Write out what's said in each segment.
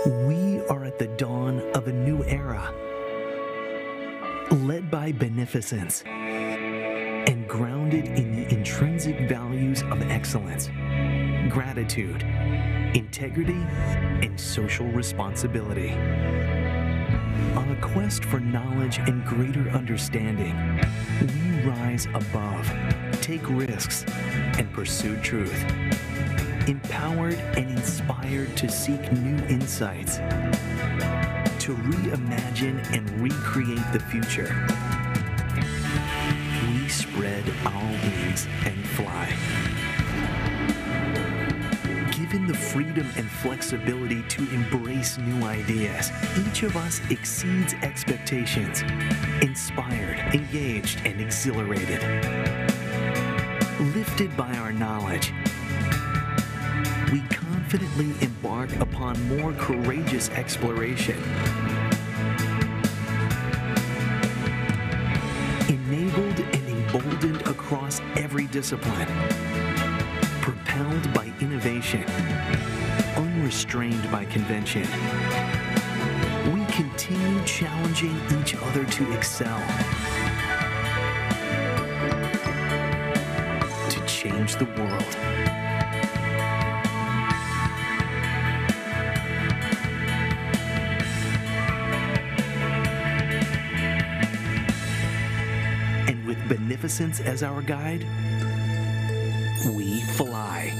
We are at the dawn of a new era, led by beneficence and grounded in the intrinsic values of excellence, gratitude, integrity, and social responsibility. On a quest for knowledge and greater understanding, we rise above, take risks, and pursue truth. Empowered and inspired to seek new insights, to reimagine and recreate the future. We spread our wings and fly. Given the freedom and flexibility to embrace new ideas, each of us exceeds expectations, inspired, engaged, and exhilarated. Lifted by our knowledge, we confidently embark upon more courageous exploration. Enabled and emboldened across every discipline. Propelled by innovation. Unrestrained by convention. We continue challenging each other to excel. To change the world. Beneficence as our guide, we fly.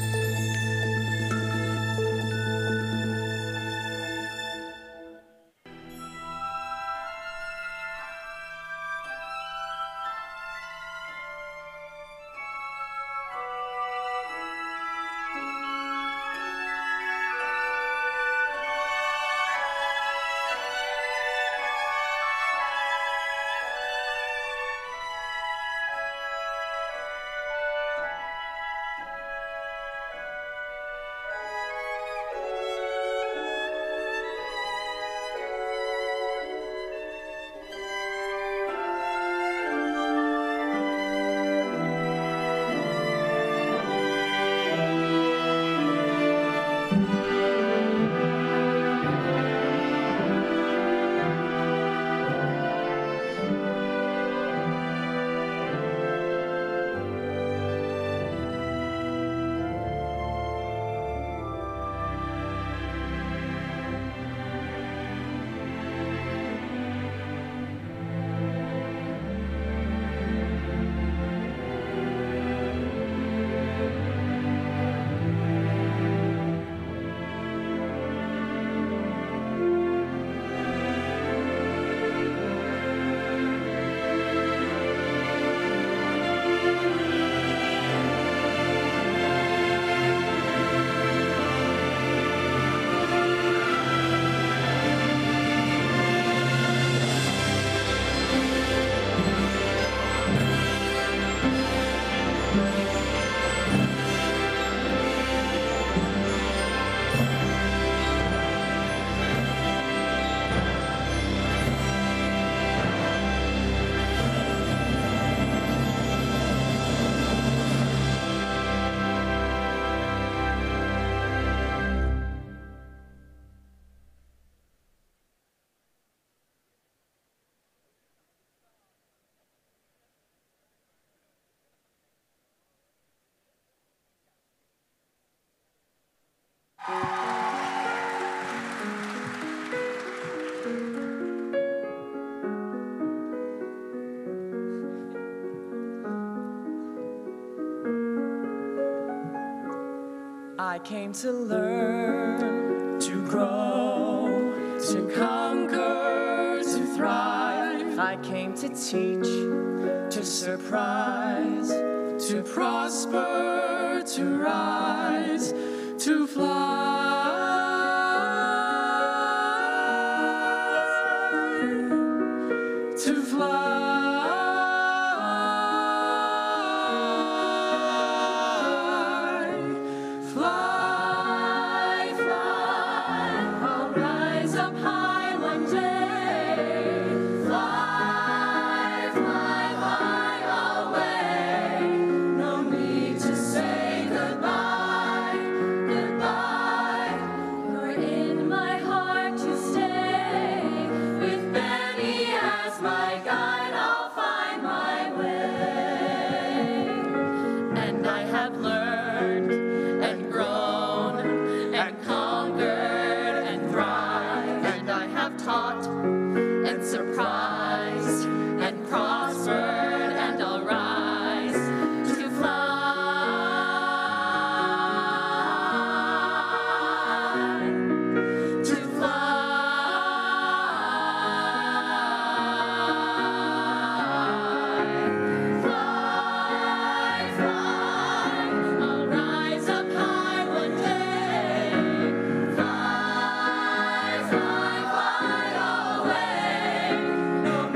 I came to learn, to grow, to conquer, to thrive. I came to teach, to surprise, to prosper, to rise, to fly. To fly. Goodbye. taught and surprised and prospered, and I'll rise to fly, to fly, fly, fly. I'll rise up high one day, fly, fly, fly away. No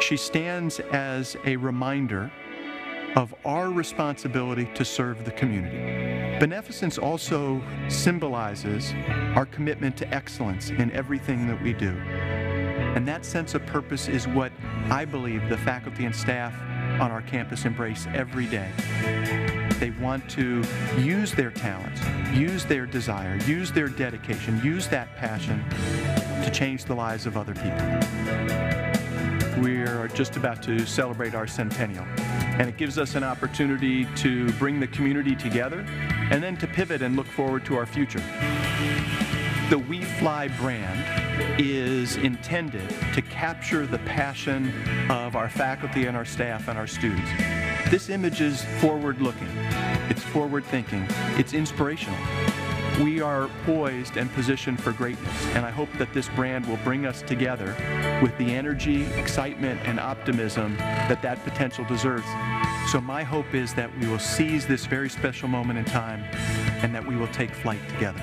She stands as a reminder of our responsibility to serve the community. Beneficence also symbolizes our commitment to excellence in everything that we do. And that sense of purpose is what I believe the faculty and staff on our campus embrace every day. They want to use their talents, use their desire, use their dedication, use that passion to change the lives of other people. We are just about to celebrate our centennial, and it gives us an opportunity to bring the community together and then to pivot and look forward to our future. The We Fly brand is intended to capture the passion of our faculty and our staff and our students. This image is forward-looking, it's forward-thinking, it's inspirational. We are poised and positioned for greatness, and I hope that this brand will bring us together with the energy, excitement, and optimism that that potential deserves. So my hope is that we will seize this very special moment in time and that we will take flight together.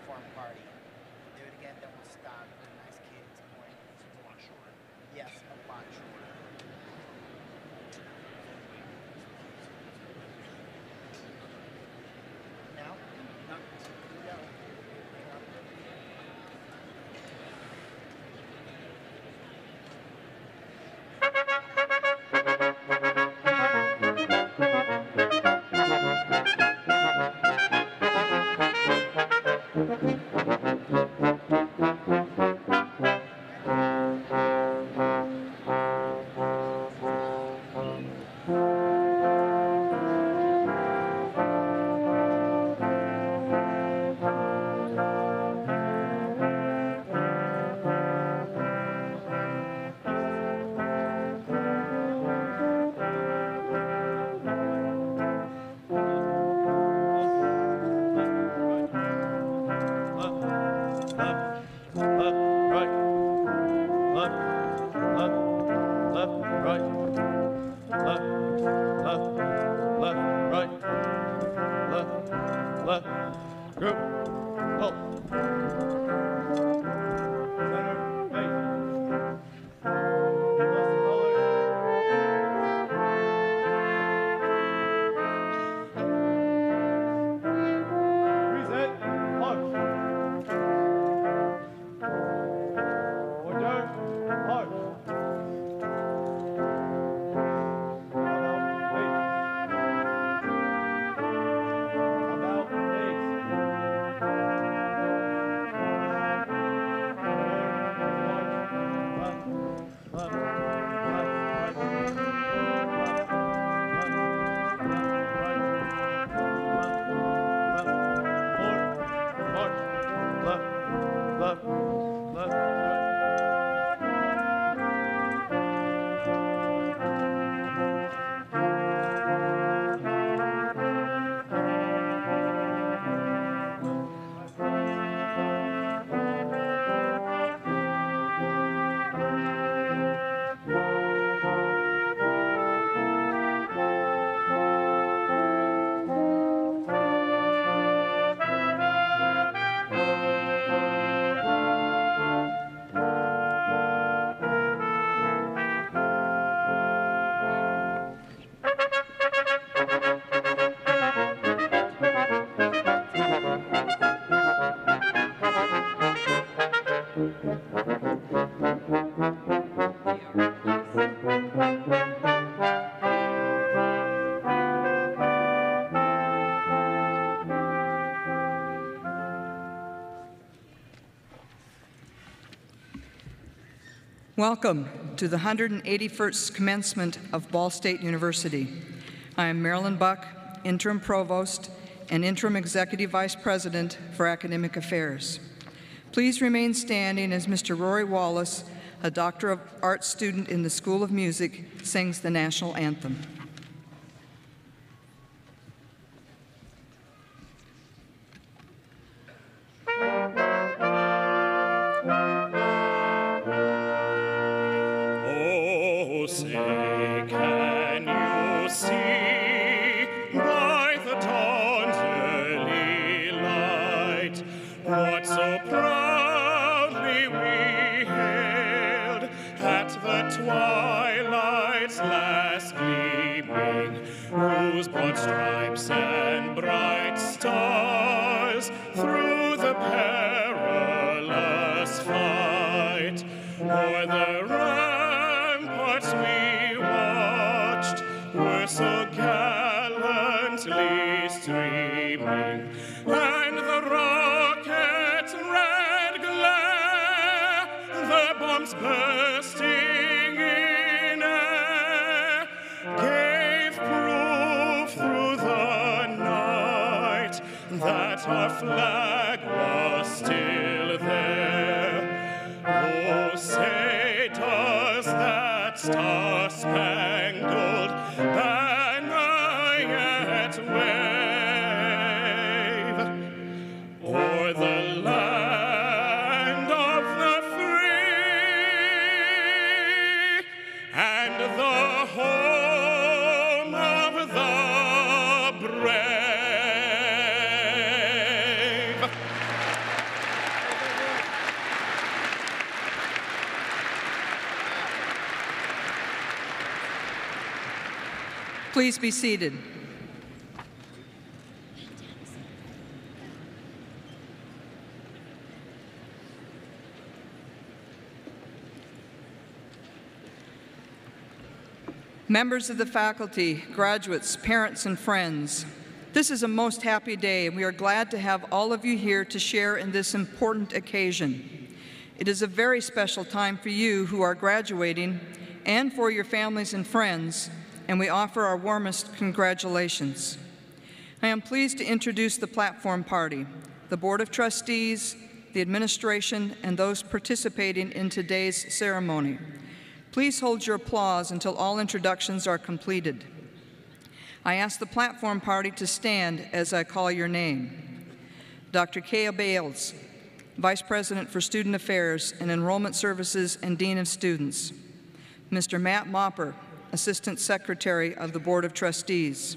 platform party. Do it again, then we'll stop. You're a nice kid. It's point. It's a lot shorter. Yes, a lot shorter. Now? No. No. Welcome to the 181st commencement of Ball State University. I am Marilyn Buck, Interim Provost and Interim Executive Vice President for Academic Affairs. Please remain standing as Mr. Rory Wallace, a Doctor of Arts student in the School of Music, sings the national anthem. Twilight's last gleaming, whose broad stripes and bright stars through the perilous fight o'er the ramparts we watched were so gallantly streaming, and the rocket's red glare, the bombs bursting that our flag was still there. Oh, say does that star-spangled banner yet wave o'er the land of the free and the home of the brave? Please be seated. Members of the faculty, graduates, parents, and friends, this is a most happy day, and we are glad to have all of you here to share in this important occasion. It is a very special time for you who are graduating and for your families and friends, and we offer our warmest congratulations. I am pleased to introduce the platform party, the Board of Trustees, the administration, and those participating in today's ceremony. Please hold your applause until all introductions are completed. I ask the platform party to stand as I call your name. Dr. Kaya Bales, Vice President for Student Affairs and Enrollment Services and Dean of Students. Mr. Matt Mopper, Assistant Secretary of the Board of Trustees.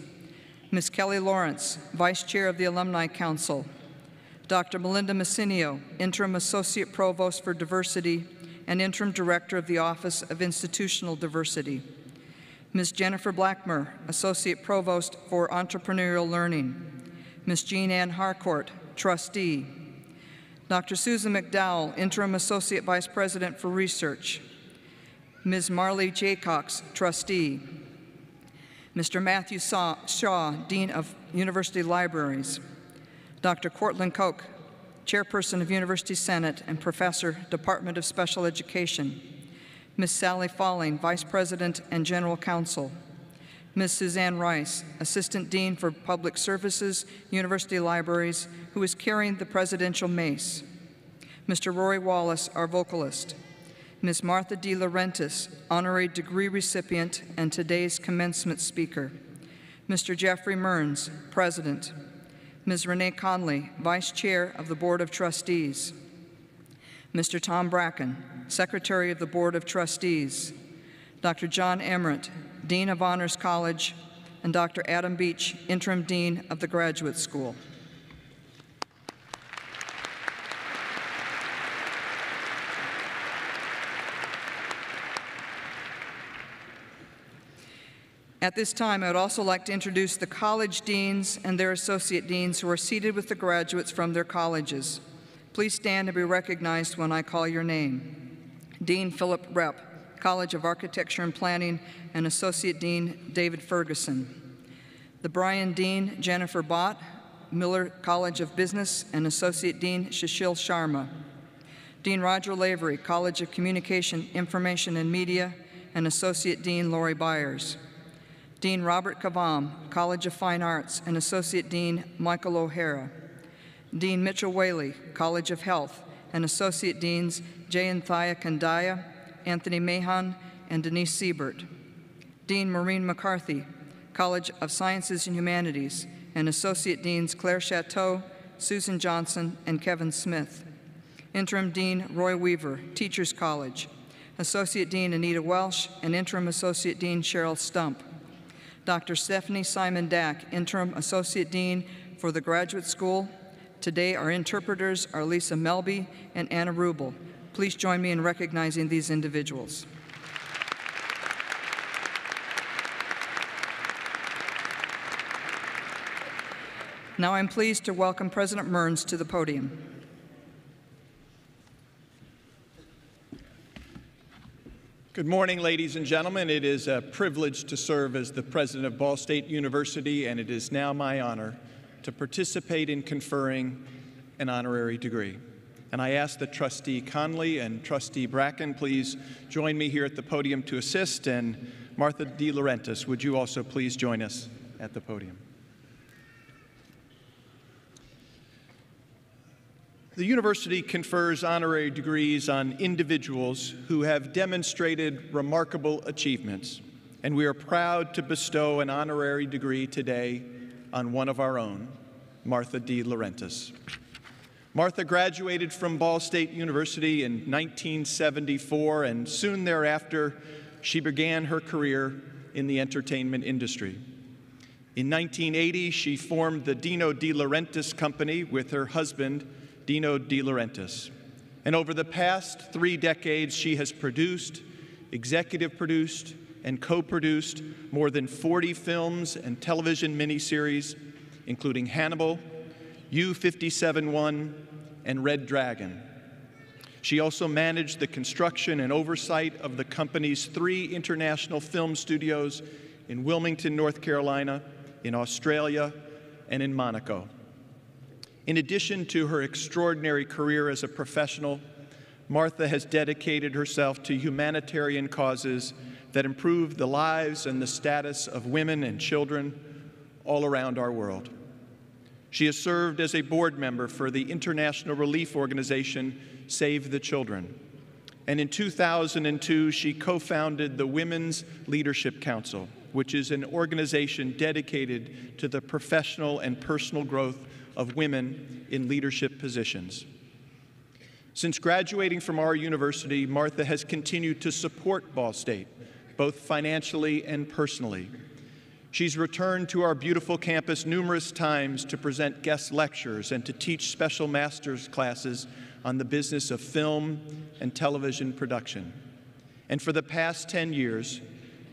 Ms. Kelly Lawrence, Vice Chair of the Alumni Council. Dr. Melinda Messinio, Interim Associate Provost for Diversity and Interim Director of the Office of Institutional Diversity. Ms. Jennifer Blackmer, Associate Provost for Entrepreneurial Learning. Ms. Jean Ann Harcourt, Trustee. Dr. Susan McDowell, Interim Associate Vice President for Research. Ms. Marley Jaycox, Trustee. Mr. Matthew Shaw, Dean of University Libraries. Dr. Cortland Koch, Chairperson of University Senate and Professor, Department of Special Education. Ms. Sally Falling, Vice President and General Counsel. Ms. Suzanne Rice, Assistant Dean for Public Services, University Libraries, who is carrying the presidential mace. Mr. Rory Wallace, our vocalist. Ms. Martha De Laurentiis, honorary degree recipient and today's commencement speaker. Mr. Jeffrey Mearns, President. Ms. Renee Conley, Vice Chair of the Board of Trustees. Mr. Tom Bracken, Secretary of the Board of Trustees. Dr. John Emmerich, Dean of Honors College, and Dr. Adam Beach, Interim Dean of the Graduate School. At this time, I would also like to introduce the college deans and their associate deans who are seated with the graduates from their colleges. Please stand and be recognized when I call your name. Dean Philip Repp, College of Architecture and Planning, and Associate Dean David Ferguson. The Bryan Dean Jennifer Bott, Miller College of Business, and Associate Dean Shashil Sharma. Dean Roger Lavery, College of Communication, Information, and Media, and Associate Dean Lori Byers. Dean Robert Kavam, College of Fine Arts, and Associate Dean Michael O'Hara. Dean Mitchell Whaley, College of Health, and Associate Deans Jayanthaya Kandaya, Anthony Mahan, and Denise Siebert. Dean Maureen McCarthy, College of Sciences and Humanities, and Associate Deans Claire Chateau, Susan Johnson, and Kevin Smith. Interim Dean Roy Weaver, Teachers College. Associate Dean Anita Welsh, and Interim Associate Dean Cheryl Stump. Dr. Stephanie Simon Dack, Interim Associate Dean for the Graduate School. Today, our interpreters are Lisa Melby and Anna Rubel. Please join me in recognizing these individuals. Now I'm pleased to welcome President Mearns to the podium. Good morning, ladies and gentlemen. It is a privilege to serve as the president of Ball State University, and it is now my honor to participate in conferring an honorary degree. And I ask that Trustee Conley and Trustee Bracken please join me here at the podium to assist, and Martha De Laurentiis, would you also please join us at the podium? The university confers honorary degrees on individuals who have demonstrated remarkable achievements, and we are proud to bestow an honorary degree today on one of our own, Martha De Laurentiis. Martha graduated from Ball State University in 1974, and soon thereafter, she began her career in the entertainment industry. In 1980, she formed the Dino De Laurentiis Company with her husband, Dino De Laurentiis. And over the past 3 decades, she has produced, executive produced, and co-produced more than 40 films and television miniseries, including Hannibal, U-57-1, and Red Dragon. She also managed the construction and oversight of the company's 3 international film studios in Wilmington, North Carolina, in Australia, and in Monaco. In addition to her extraordinary career as a professional, Martha has dedicated herself to humanitarian causes that improve the lives and the status of women and children all around our world. She has served as a board member for the international relief organization Save the Children. And in 2002, she co-founded the Women's Leadership Council, which is an organization dedicated to the professional and personal growth of women in leadership positions. Since graduating from our university, Martha has continued to support Ball State, both financially and personally. She's returned to our beautiful campus numerous times to present guest lectures and to teach special master's classes on the business of film and television production. And for the past 10 years,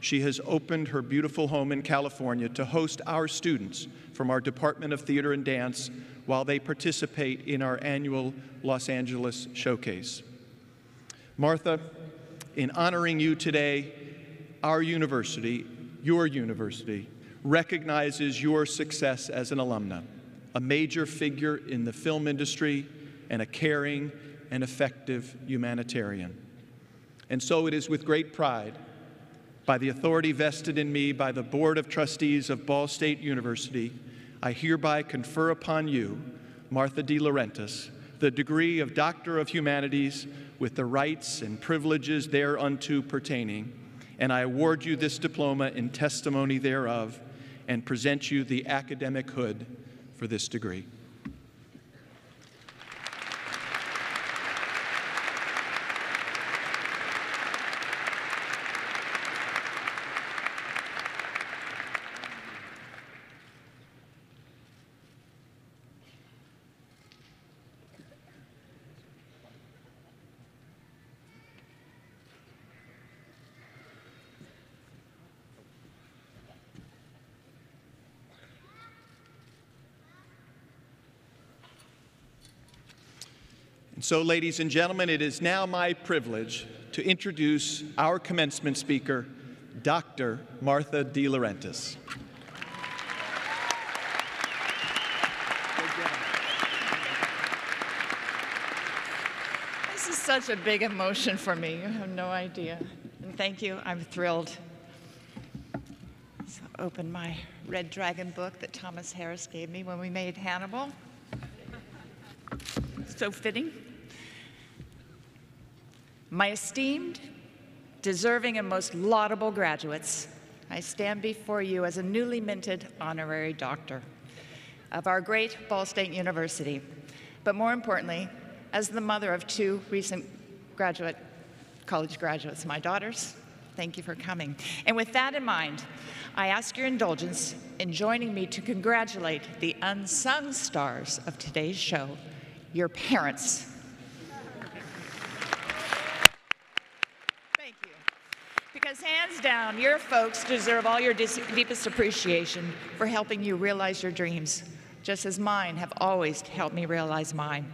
she has opened her beautiful home in California to host our students from our Department of Theater and Dance while they participate in our annual Los Angeles showcase. Martha, in honoring you today, our university, your university, recognizes your success as an alumna, a major figure in the film industry, and a caring and effective humanitarian. And so it is with great pride, by the authority vested in me by the Board of Trustees of Ball State University, I hereby confer upon you, Martha De Laurentiis, the degree of Doctor of Humanities with the rights and privileges thereunto pertaining, and I award you this diploma in testimony thereof and present you the academic hood for this degree. So, ladies and gentlemen, it is now my privilege to introduce our commencement speaker, Dr. Martha De Laurentiis. This is such a big emotion for me. You have no idea. And thank you. I'm thrilled. So open my Red Dragon book that Thomas Harris gave me when we made Hannibal. So fitting. My esteemed, deserving, and most laudable graduates, I stand before you as a newly minted honorary doctor of our great Ball State University, but more importantly, as the mother of 2 recent college graduates, my daughters. Thank you for coming. And with that in mind, I ask your indulgence in joining me to congratulate the unsung stars of today's show, your parents. Thank you. Because hands down, your folks deserve all your deepest appreciation for helping you realize your dreams, just as mine have always helped me realize mine.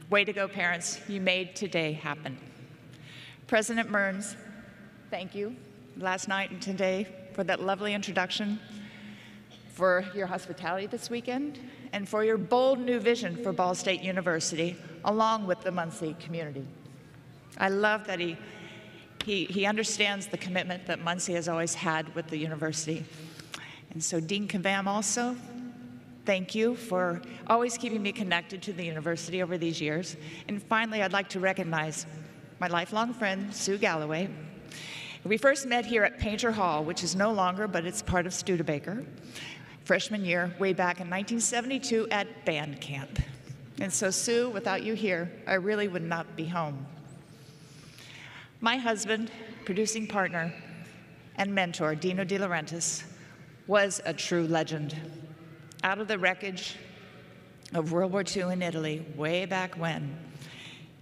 Way to go, parents. You made today happen. President Mearns, thank you last night and today for that lovely introduction, for your hospitality this weekend, and for your bold new vision for Ball State University, along with the Muncie community. I love that he understands the commitment that Muncie has always had with the university. And so Dean Kavam also, thank you for always keeping me connected to the university over these years. And finally, I'd like to recognize my lifelong friend, Sue Galloway. We first met here at Painter Hall, which is no longer, but it's part of Studebaker. Freshman year, way back in 1972 at band camp. And so, Sue, without you here, I really would not be home. My husband, producing partner, and mentor, Dino De Laurentiis, was a true legend. Out of the wreckage of World War II in Italy, way back when,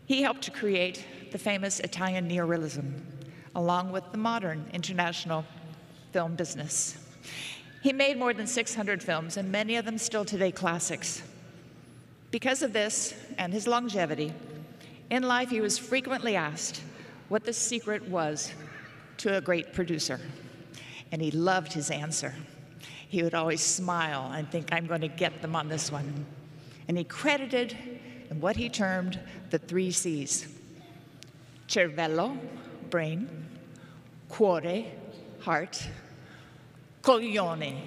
he helped to create the famous Italian neorealism, along with the modern international film business. He made more than 600 films, and many of them still today classics. Because of this and his longevity, in life he was frequently asked what the secret was to a great producer, and he loved his answer. He would always smile and think, I'm going to get them on this one. And he credited in what he termed the 3 C's: cervello, brain; cuore, heart; coglione,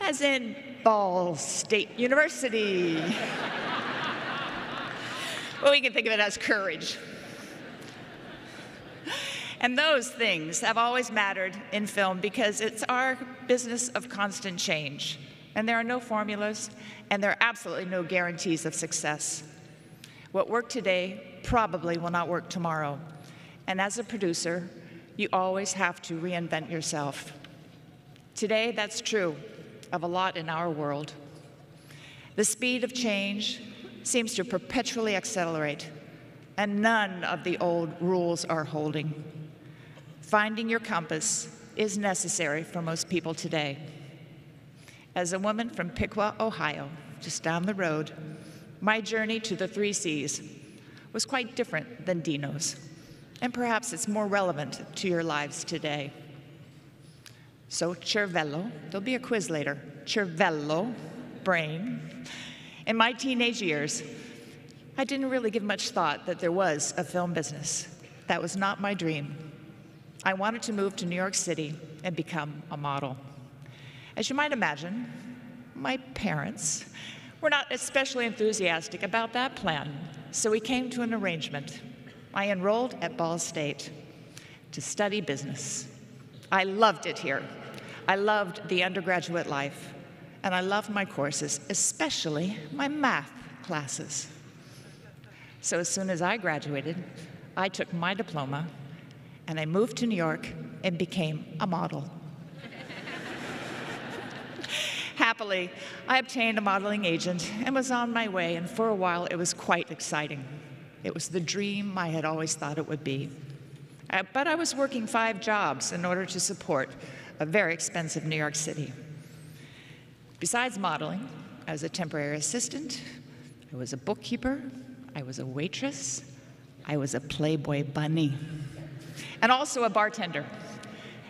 as in Ball State University. Well, we can think of it as courage. And those things have always mattered in film because it's our business of constant change. And there are no formulas, and there are absolutely no guarantees of success. What worked today probably will not work tomorrow. And as a producer, you always have to reinvent yourself. Today, that's true of a lot in our world. The speed of change seems to perpetually accelerate, and none of the old rules are holding. Finding your compass is necessary for most people today. As a woman from Piqua, Ohio, just down the road, my journey to the 3 C's was quite different than Dino's, and perhaps it's more relevant to your lives today. So cervello, there'll be a quiz later, cervello, brain. In my teenage years, I didn't really give much thought that there was a film business. That was not my dream. I wanted to move to New York City and become a model. As you might imagine, my parents were not especially enthusiastic about that plan, so we came to an arrangement. I enrolled at Ball State to study business. I loved it here. I loved the undergraduate life, and I loved my courses, especially my math classes. So as soon as I graduated, I took my diploma and I moved to New York and became a model. Happily, I obtained a modeling agent and was on my way, and for a while it was quite exciting. It was the dream I had always thought it would be. But I was working 5 jobs in order to support a very expensive New York City. Besides modeling, I was a temporary assistant, I was a bookkeeper, I was a waitress, I was a Playboy bunny, and also a bartender.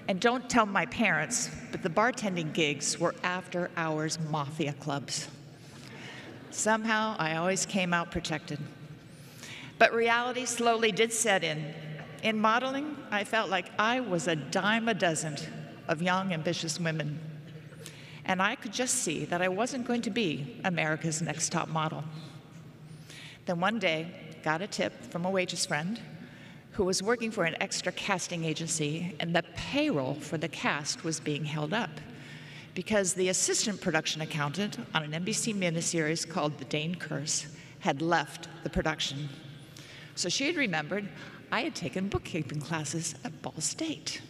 And don't tell my parents, but the bartending gigs were after-hours mafia clubs. Somehow, I always came out protected. But reality slowly did set in. In modeling, I felt like I was a dime a dozen of young, ambitious women. And I could just see that I wasn't going to be America's Next Top Model. Then one day, got a tip from a waitress friend who was working for an extra casting agency, and the payroll for the cast was being held up because the assistant production accountant on an NBC miniseries called The Dane Curse had left the production. So she had remembered I had taken bookkeeping classes at Ball State.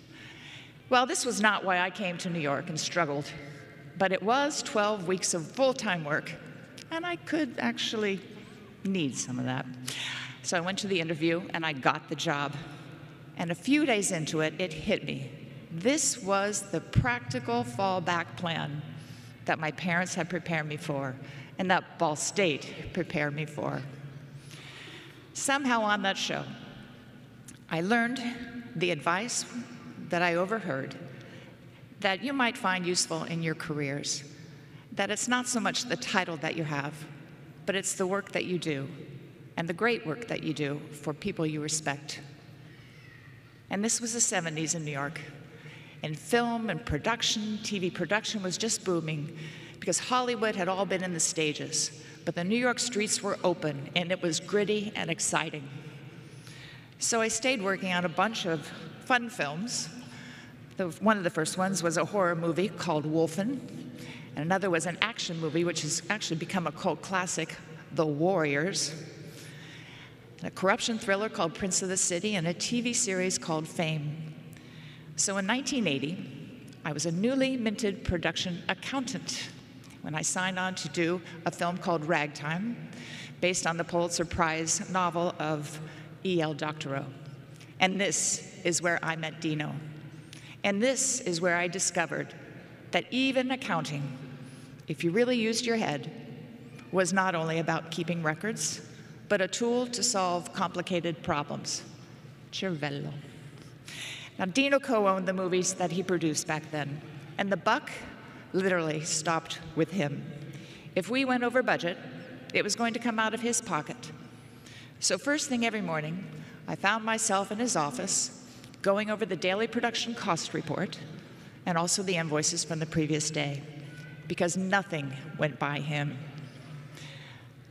Well, this was not why I came to New York and struggled, but it was 12 weeks of full-time work, and I could actually need some of that. So I went to the interview, and I got the job. And a few days into it, it hit me. This was the practical fallback plan that my parents had prepared me for, and that Ball State prepared me for. Somehow on that show, I learned the advice that I overheard that you might find useful in your careers, that it's not so much the title that you have, but it's the work that you do, and the great work that you do for people you respect. And this was the 70s in New York. And film and production, TV production was just booming because Hollywood had all been in the stages, but the New York streets were open, and it was gritty and exciting. So I stayed working on a bunch of fun films. One of the first ones was a horror movie called Wolfen, and another was an action movie, which has actually become a cult classic, The Warriors, a corruption thriller called Prince of the City, and a TV series called Fame. So in 1980, I was a newly minted production accountant when I signed on to do a film called Ragtime, based on the Pulitzer Prize novel of E.L. Doctoral. And this is where I met Dino. And this is where I discovered that even accounting, if you really used your head, was not only about keeping records, but a tool to solve complicated problems. Cervello. Now, Dino co-owned the movies that he produced back then, and the buck literally stopped with him. If we went over budget, it was going to come out of his pocket. So first thing every morning, I found myself in his office, going over the daily production cost report, and also the invoices from the previous day, because nothing went by him.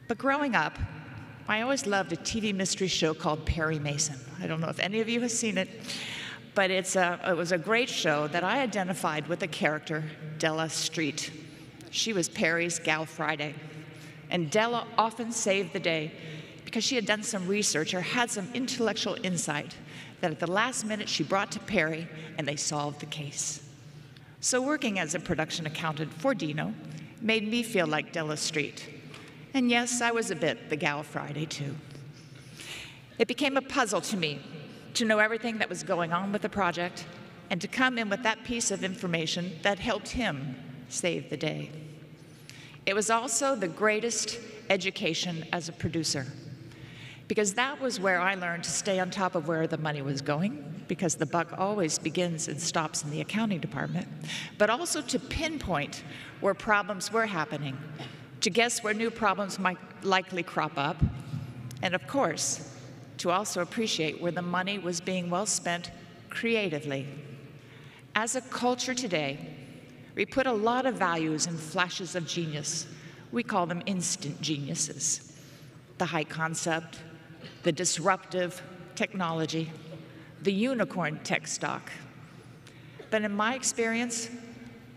But growing up, I always loved a TV mystery show called Perry Mason. I don't know if any of you have seen it, but it was a great show that I identified with the character Della Street. She was Perry's Gal Friday, and Della often saved the day because she had done some research or had some intellectual insight that at the last minute she brought to Perry, and they solved the case. So working as a production accountant for Dino made me feel like Della Street. And yes, I was a bit the Gal Friday, too. It became a puzzle to me to know everything that was going on with the project and to come in with that piece of information that helped him save the day. It was also the greatest education as a producer, because that was where I learned to stay on top of where the money was going, because the buck always begins and stops in the accounting department, but also to pinpoint where problems were happening, to guess where new problems might likely crop up, and of course, to also appreciate where the money was being well spent creatively. As a culture today, we put a lot of values in flashes of genius. We call them instant geniuses. The high concept, the disruptive technology, the unicorn tech stock. But in my experience,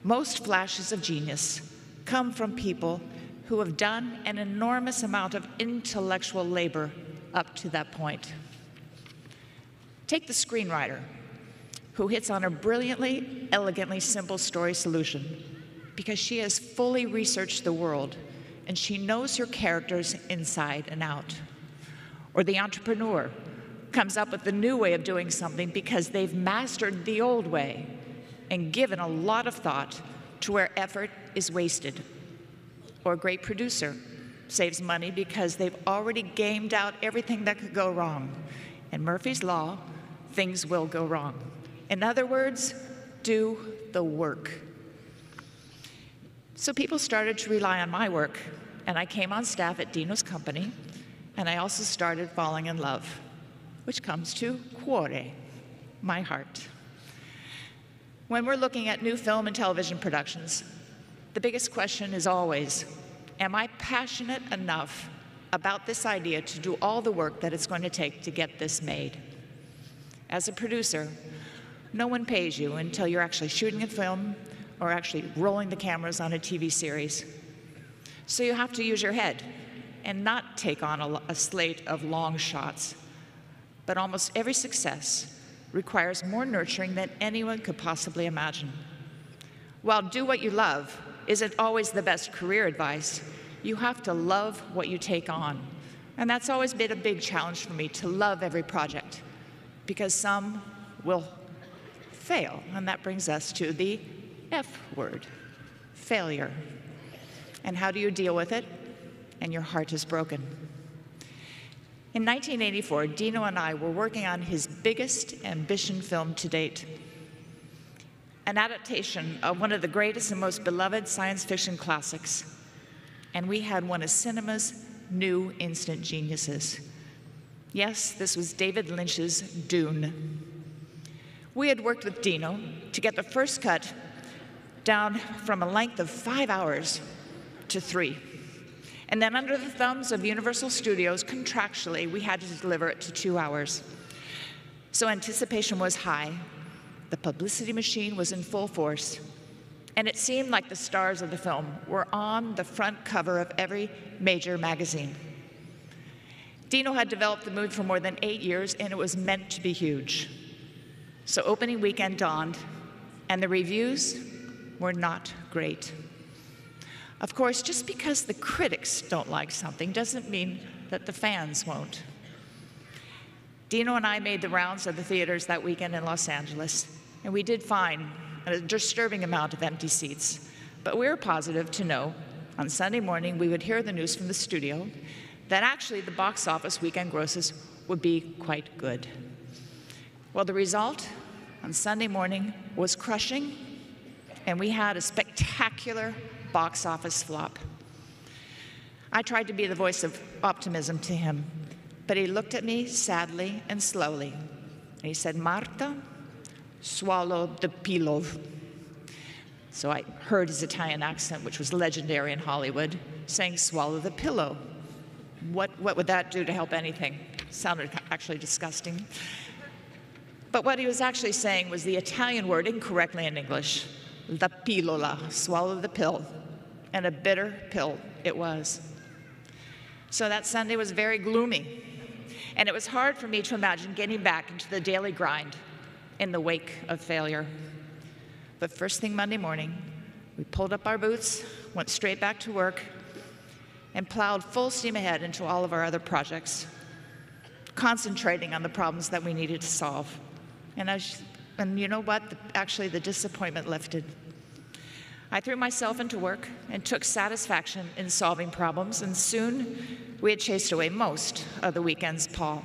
most flashes of genius come from people who have done an enormous amount of intellectual labor up to that point. Take the screenwriter, who hits on a brilliantly, elegantly simple story solution because she has fully researched the world and she knows her characters inside and out. Or the entrepreneur comes up with a new way of doing something because they've mastered the old way and given a lot of thought to where effort is wasted. Or a great producer saves money because they've already gamed out everything that could go wrong. And Murphy's Law, things will go wrong. In other words, do the work. So people started to rely on my work, and I came on staff at Dino's company, and I also started falling in love, which comes to cuore, my heart. When we're looking at new film and television productions, the biggest question is always, am I passionate enough about this idea to do all the work that it's going to take to get this made? As a producer, no one pays you until you're actually shooting a film or actually rolling the cameras on a TV series. So you have to use your head and not take on a slate of long shots. But almost every success requires more nurturing than anyone could possibly imagine. While do what you love isn't always the best career advice, you have to love what you take on. And that's always been a big challenge for me, to love every project, because some will fail. And that brings us to the F word, failure. And how do you deal with it? And your heart is broken. In 1984, Dino and I were working on his biggest ambition film to date, an adaptation of one of the greatest and most beloved science fiction classics. And we had one of cinema's new instant geniuses. Yes, this was David Lynch's Dune. We had worked with Dino to get the first cut down from a length of 5 hours to 3. And then under the thumbs of Universal Studios, contractually, we had to deliver it to 2 hours. So anticipation was high. The publicity machine was in full force. And it seemed like the stars of the film were on the front cover of every major magazine. Dino had developed the movie for more than 8 years, and it was meant to be huge. So opening weekend dawned, and the reviews were not great. Of course, just because the critics don't like something doesn't mean that the fans won't. Dino and I made the rounds of the theaters that weekend in Los Angeles, and we did find a disturbing amount of empty seats. But we were positive to know on Sunday morning we would hear the news from the studio that actually the box office weekend grosses would be quite good. Well, the result on Sunday morning was crushing, and we had a spectacular box office flop. I tried to be the voice of optimism to him, but he looked at me sadly and slowly, and he said, "Marta, swallow the pillow." So I heard his Italian accent, which was legendary in Hollywood, saying, "Swallow the pillow." What would that do to help anything? Sounded actually disgusting. But what he was actually saying was the Italian word incorrectly in English, la pillola, swallow the pill, and a bitter pill it was. So that Sunday was very gloomy, and it was hard for me to imagine getting back into the daily grind in the wake of failure. But first thing Monday morning, we pulled up our boots, went straight back to work, and plowed full steam ahead into all of our other projects, concentrating on the problems that we needed to solve. And you know what? Actually, the disappointment lifted. I threw myself into work and took satisfaction in solving problems, and soon we had chased away most of the weekend's pall.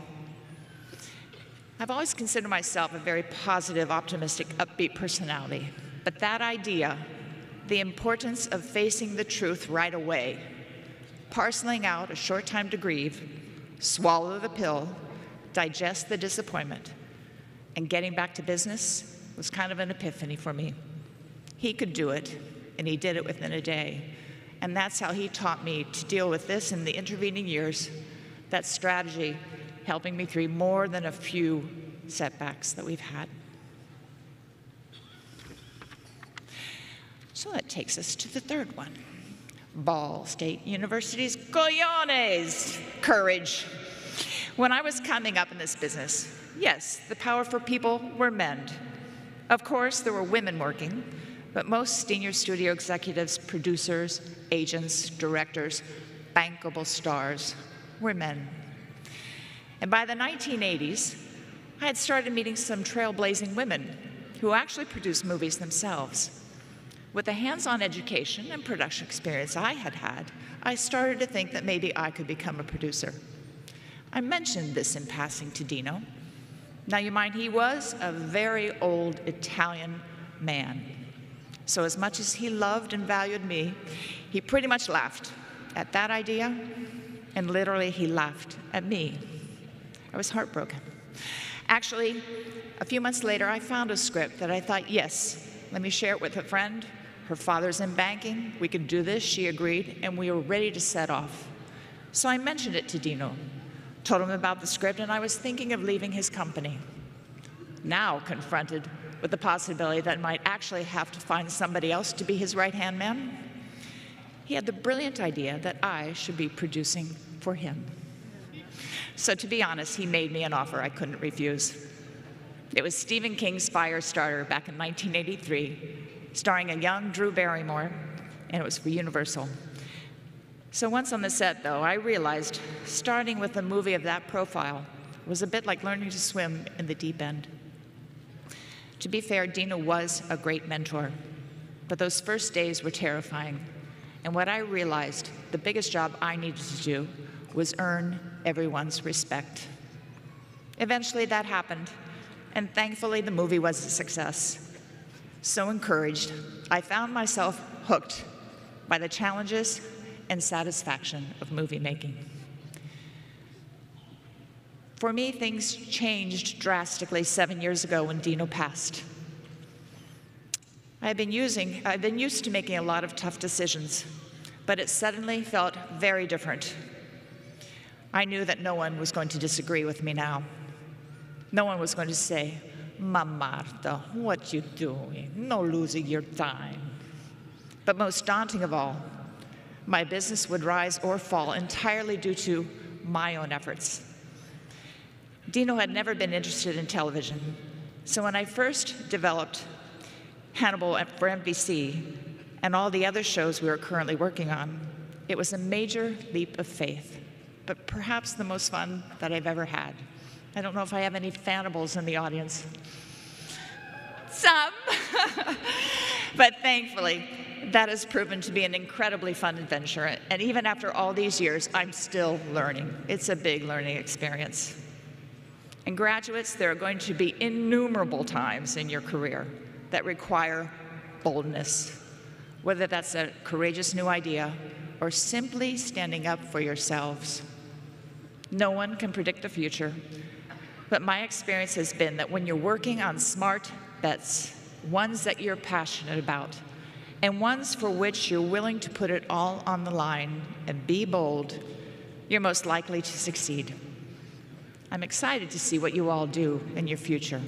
I've always considered myself a very positive, optimistic, upbeat personality, but that idea, the importance of facing the truth right away, parceling out a short time to grieve, swallow the pill, digest the disappointment, and getting back to business was kind of an epiphany for me. He could do it, and he did it within a day. And that's how he taught me to deal with this in the intervening years, that strategy helping me through more than a few setbacks that we've had. So that takes us to the third one. Ball State University's cojones, courage. When I was coming up in this business, yes, the powerful people were men. Of course, there were women working, but most senior studio executives, producers, agents, directors, bankable stars were men. And by the 1980s, I had started meeting some trailblazing women who actually produced movies themselves. With the hands-on education and production experience I had had, I started to think that maybe I could become a producer. I mentioned this in passing to Dino. Now, you mind, he was a very old Italian man. So as much as he loved and valued me, he pretty much laughed at that idea, and literally he laughed at me. I was heartbroken. Actually, a few months later, I found a script that I thought, yes, let me share it with a friend. Her father's in banking. We could do this. She agreed, and we were ready to set off. So I mentioned it to Dino, told him about the script, and I was thinking of leaving his company. Now confronted with the possibility that I might actually have to find somebody else to be his right-hand man, he had the brilliant idea that I should be producing for him. So to be honest, he made me an offer I couldn't refuse. It was Stephen King's Firestarter back in 1983, starring a young Drew Barrymore, and it was for Universal. So once on the set, though, I realized starting with a movie of that profile was a bit like learning to swim in the deep end. To be fair, Dino was a great mentor, but those first days were terrifying. And what I realized, the biggest job I needed to do was earn everyone's respect. Eventually that happened, and thankfully the movie was a success. So encouraged, I found myself hooked by the challenges and satisfaction of movie making. For me, things changed drastically 7 years ago when Dino passed. I've been used to making a lot of tough decisions, but it suddenly felt very different. I knew that no one was going to disagree with me now. No one was going to say, "Ma Marta, what you doing? No losing your time." But most daunting of all, my business would rise or fall entirely due to my own efforts. Dino had never been interested in television, so when I first developed Hannibal for NBC and all the other shows we were currently working on, it was a major leap of faith, but perhaps the most fun that I've ever had. I don't know if I have any fanables in the audience. Some. But thankfully, that has proven to be an incredibly fun adventure. And even after all these years, I'm still learning. It's a big learning experience. And graduates, there are going to be innumerable times in your career that require boldness, whether that's a courageous new idea or simply standing up for yourselves. No one can predict the future, but my experience has been that when you're working on smart bets, ones that you're passionate about, and ones for which you're willing to put it all on the line and be bold, you're most likely to succeed. I'm excited to see what you all do in your future.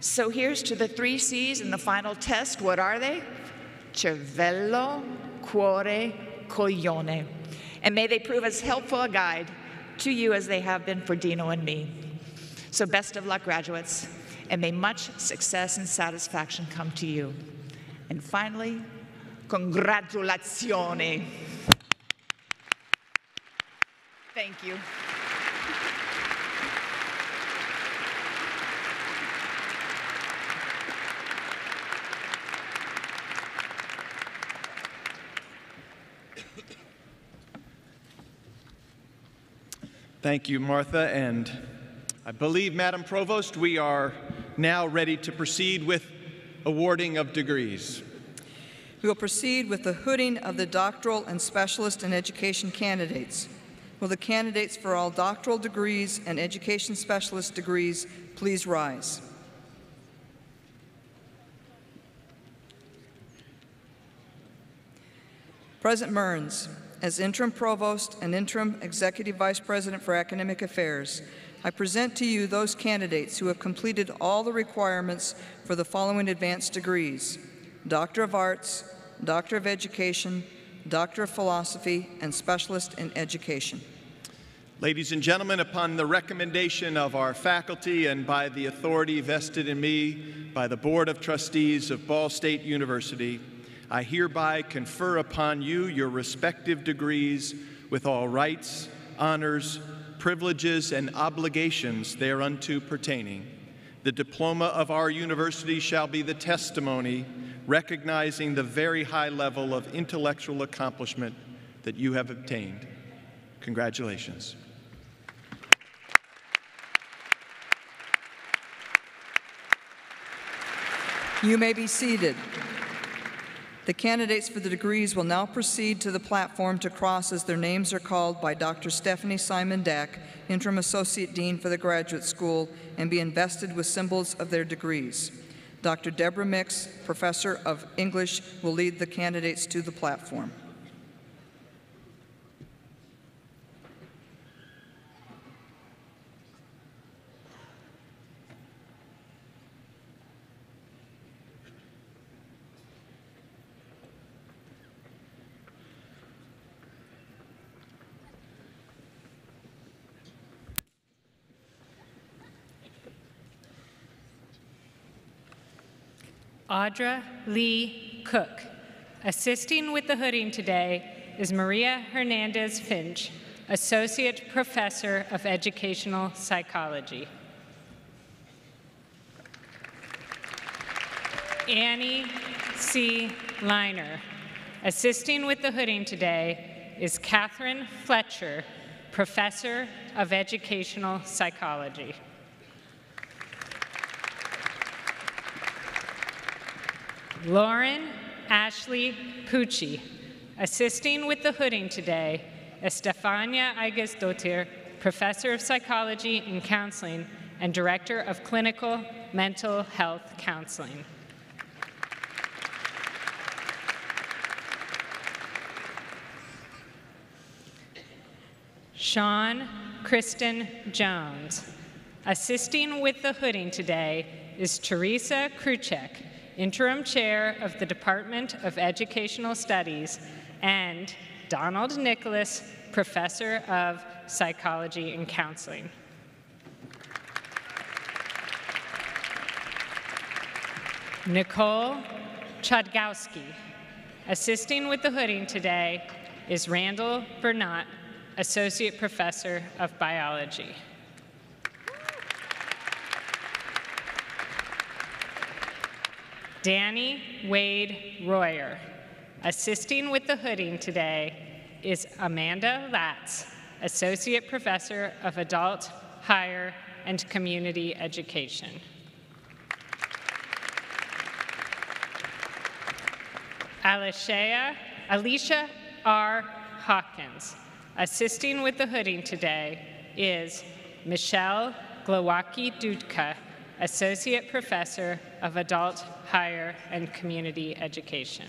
So here's to the 3 C's in the final test. What are they? Cervello, cuore, coglione. And may they prove as helpful a guide to you as they have been for Dino and me. So best of luck, graduates, and may much success and satisfaction come to you. And finally, congratulazioni. Thank you. Thank you, Martha, and I believe, Madam Provost, we are now ready to proceed with awarding of degrees. We will proceed with the hooding of the doctoral and specialist in education candidates. Will the candidates for all doctoral degrees and education specialist degrees please rise? President Mearns, as Interim Provost and Interim Executive Vice President for Academic Affairs, I present to you those candidates who have completed all the requirements for the following advanced degrees: Doctor of Arts, Doctor of Education, Doctor of Philosophy, and Specialist in Education. Ladies and gentlemen, upon the recommendation of our faculty and by the authority vested in me by the Board of Trustees of Ball State University, I hereby confer upon you your respective degrees with all rights, honors, privileges, and obligations thereunto pertaining. The diploma of our university shall be the testimony recognizing the very high level of intellectual accomplishment that you have obtained. Congratulations. You may be seated. The candidates for the degrees will now proceed to the platform to cross as their names are called by Dr. Stephanie Simon Dack, Interim Associate Dean for the Graduate School, and be invested with symbols of their degrees. Dr. Deborah Mix, Professor of English, will lead the candidates to the platform. Audra Lee Cook. Assisting with the hooding today is Maria Hernandez Finch, Associate Professor of Educational Psychology. Annie C. Liner. Assisting with the hooding today is Catherine Fletcher, Professor of Educational Psychology. Lauren Ashley Pucci. Assisting with the hooding today is Stefania Aigesdottir, Professor of Psychology and Counseling and Director of Clinical Mental Health Counseling. Sean Kristen Jones. Assisting with the hooding today is Teresa Kruchek, Interim Chair of the Department of Educational Studies, and Donald Nicholas, Professor of Psychology and Counseling. Nicole Chodgowski. Assisting with the hooding today is Randall Bernat, Associate Professor of Biology. Danny Wade Royer. Assisting with the hooding today is Amanda Latz, Associate Professor of Adult, Higher, and Community Education. Alicia R. Hawkins. Assisting with the hooding today is Michelle Glowacki-Dudka, Associate Professor of Adult, Higher, and Community Education.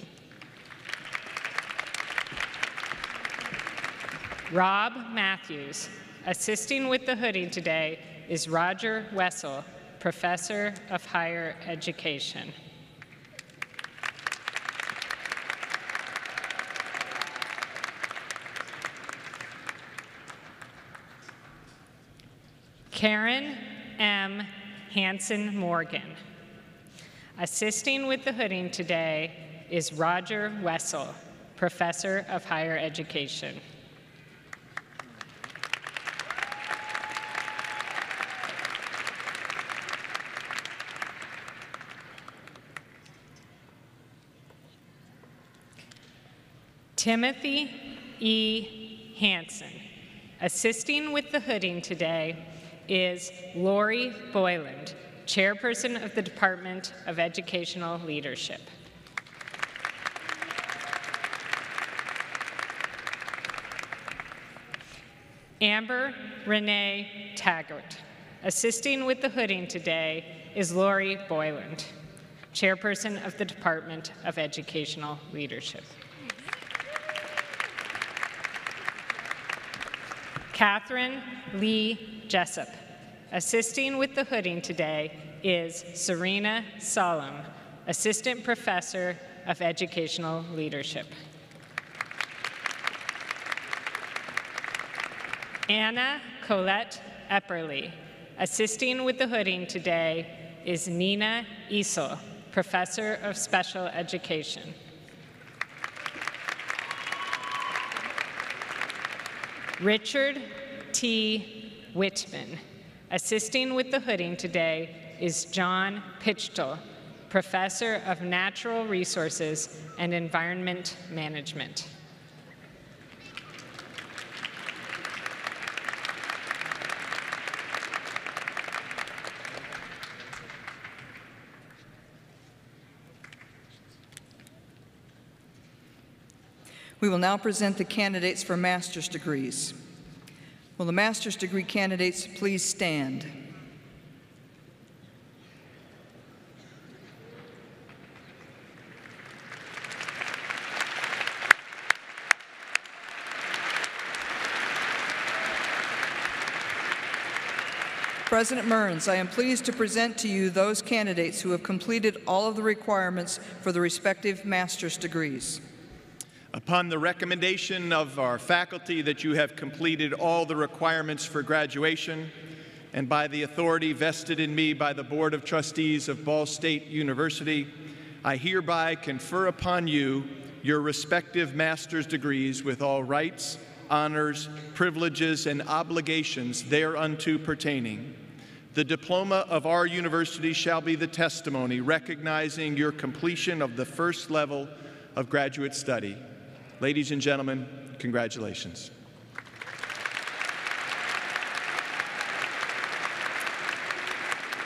Rob Matthews. Assisting with the hooding today is Roger Wessel, Professor of Higher Education. Karen M. Hanson Morgan. Assisting with the hooding today is Roger Wessel, Professor of Higher Education. Timothy E. Hansen. Assisting with the hooding today is Lori Boyland, Chairperson of the Department of Educational Leadership. Amber Renee Taggart. Assisting with the hooding today is Lori Boyland, Chairperson of the Department of Educational Leadership. Catherine Lee Jessup. Assisting with the hooding today is Serena Solom, Assistant Professor of Educational Leadership. Anna Colette Epperly. Assisting with the hooding today is Nina Isel, Professor of Special Education. Richard T. Whitman. Assisting with the hooding today is John Pitchtel, Professor of Natural Resources and Environment Management. We will now present the candidates for master's degrees. Will the master's degree candidates please stand? President Mearns, I am pleased to present to you those candidates who have completed all of the requirements for the respective master's degrees. Upon the recommendation of our faculty that you have completed all the requirements for graduation, and by the authority vested in me by the Board of Trustees of Ball State University, I hereby confer upon you your respective master's degrees with all rights, honors, privileges, and obligations thereunto pertaining. The diploma of our university shall be the testimony recognizing your completion of the first level of graduate study. Ladies and gentlemen, congratulations.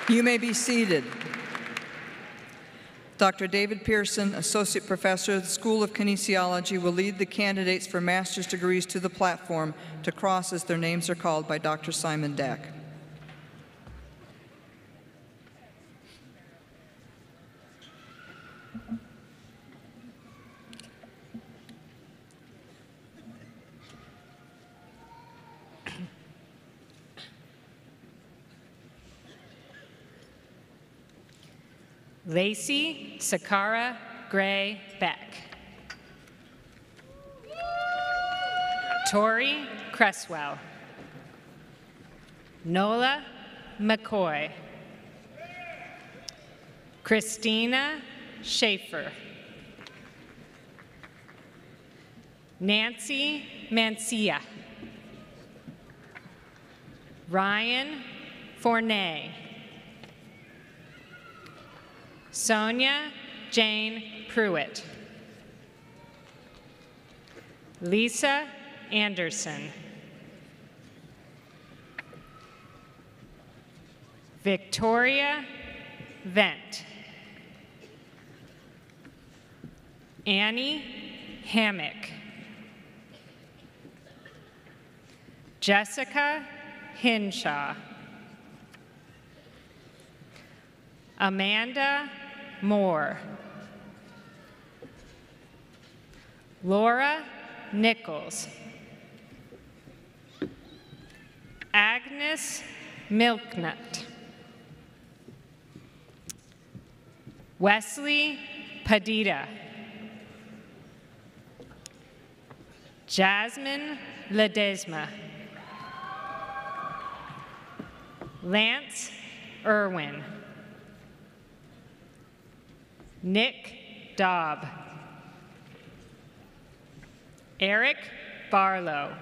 You may be seated. Dr. David Pearson, Associate Professor of the School of Kinesiology, will lead the candidates for master's degrees to the platform to cross as their names are called by Dr. Simon Dack. Lacey Sakara Gray Beck. Tori Cresswell. Nola McCoy. Christina Schaefer. Nancy Mancia. Ryan Fournay. Sonia Jane Pruitt. Lisa Anderson. Victoria Vent. Annie Hammock. Jessica Hinshaw. Amanda Moore. Laura Nichols. Agnes Milknut. Wesley Padita. Jasmine Ledesma. Lance Irwin. Nick Daub. Eric Barlow.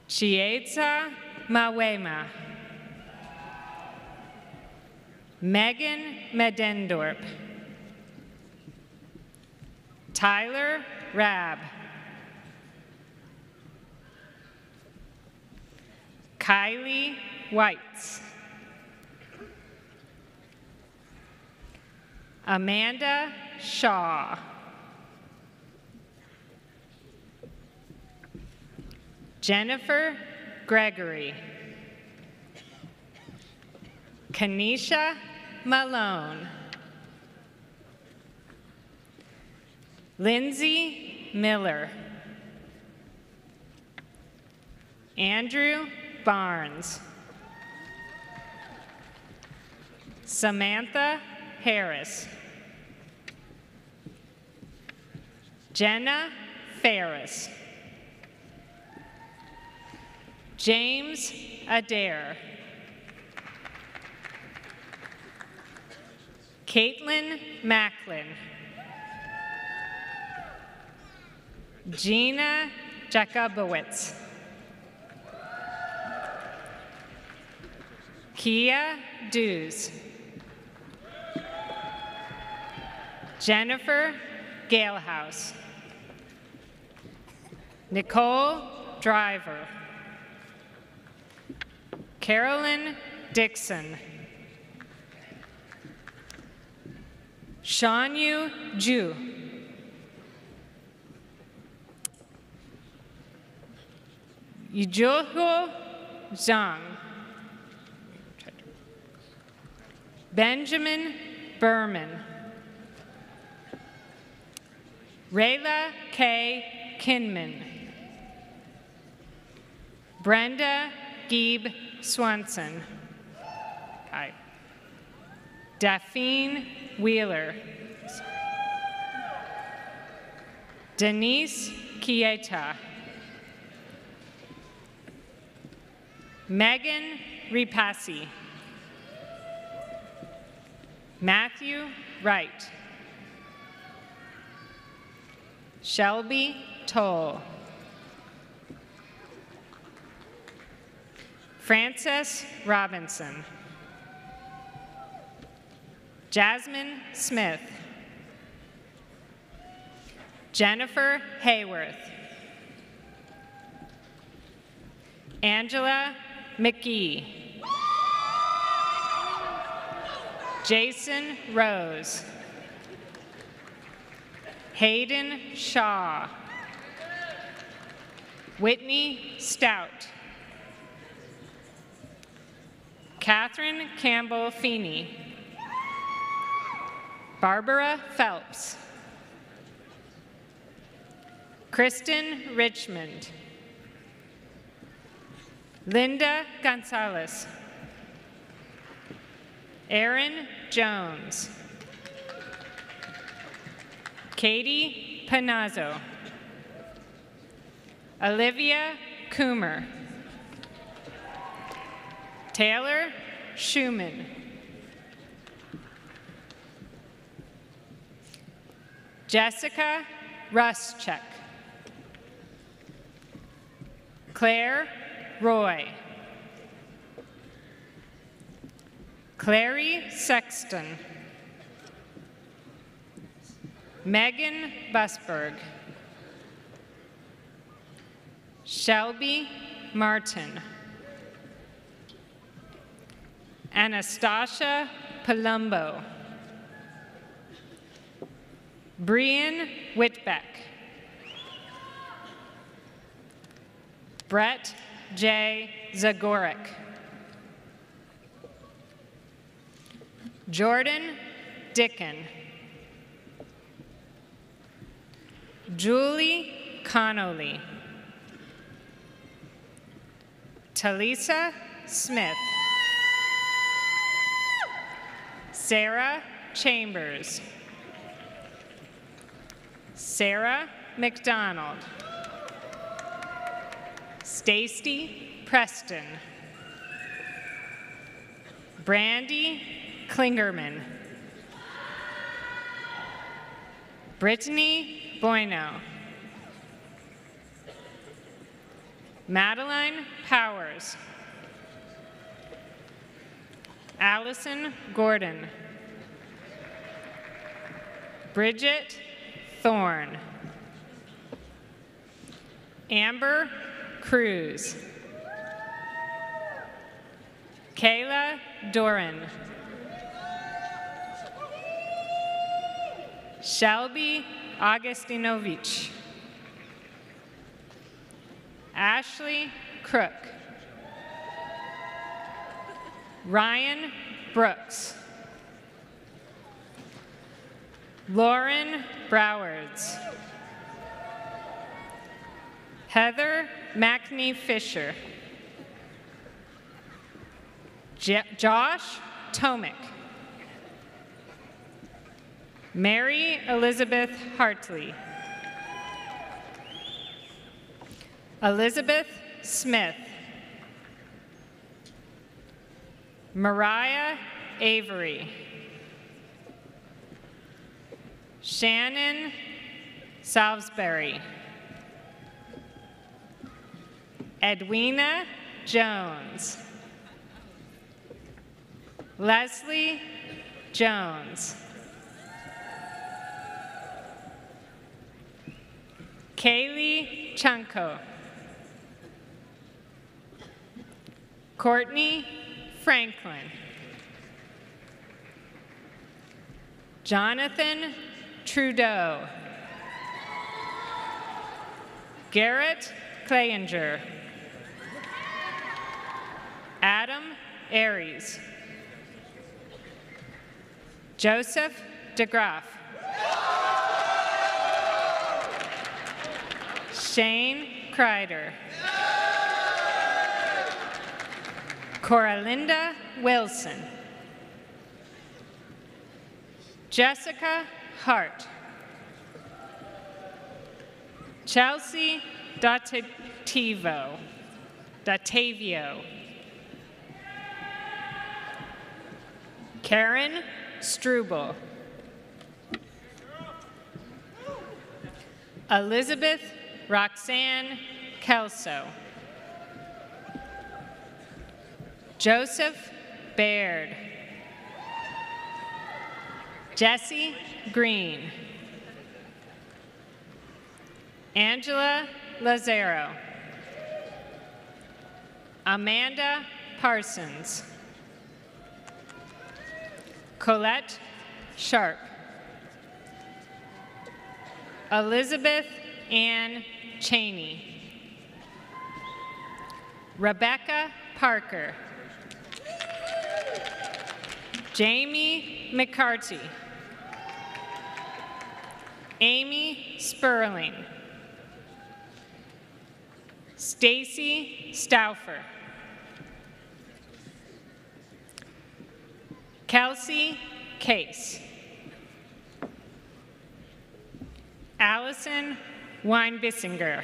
Chieza Mawema. Megan Medendorp. Tyler Rabb. Kylie Whites. Amanda Shaw. Jennifer Gregory. Kanisha Malone. Lindsay Miller. Andrew Barnes. Samantha Harris. Jenna Ferris. James Adair. Caitlin Macklin. Gina Jakubowicz. Kia Dews. Jennifer Galehouse. Nicole Driver. Carolyn Dixon. Shanyu Ju. Yujoho Zhang. Benjamin Berman. Rayla K. Kinman. Brenda Geeb Swanson. Hi. Daphne Wheeler. Denise Kieta. Megan Ripassi. Matthew Wright. Shelby Toll. Frances Robinson. Jasmine Smith. Jennifer Hayworth. Angela McGee. Jason Rose. Hayden Shaw. Whitney Stout. Catherine Campbell Feeney. Barbara Phelps. Kristen Richmond. Linda Gonzalez. Erin Jones. Katie Panazzo. Olivia Coomer. Taylor Schumann. Jessica Ruschek. Claire Roy. Clary Sexton, Megan Busberg, Shelby Martin, Anastasia Palumbo, Brian Whitbeck, Brett J. Zagorek, Jordan Dicken, Julie Connolly, Talisa Smith, Sarah Chambers, Sarah McDonald, Stacy Preston, Brandy Klingerman, Brittany Bueno, Madeline Powers, Allison Gordon, Bridget Thorne, Amber Cruz, Kayla Doran, Shelby Augustinovich, Ashley Crook, Ryan Brooks, Lauren Browards, Heather McNee Fisher, Josh Tomick, Mary Elizabeth Hartley, Elizabeth Smith, Mariah Avery, Shannon Salisbury, Edwina Jones, Leslie Jones, Kaylee Chunko, Courtney Franklin, Jonathan Trudeau, Garrett Klayinger, Adam Aries, Joseph DeGraff, Shane Kreider, Coralinda Wilson, Jessica Hart, Chelsea Datavio, Karen Struble, Elizabeth Roxanne Kelso, Joseph Baird, Jesse Green, Angela Lazaro, Amanda Parsons, Colette Sharp, Elizabeth Ann Cheney, Rebecca Parker, Jamie McCarty, Amy Sperling, Stacy Stauffer, Kelsey Case, Allison Weinbissinger,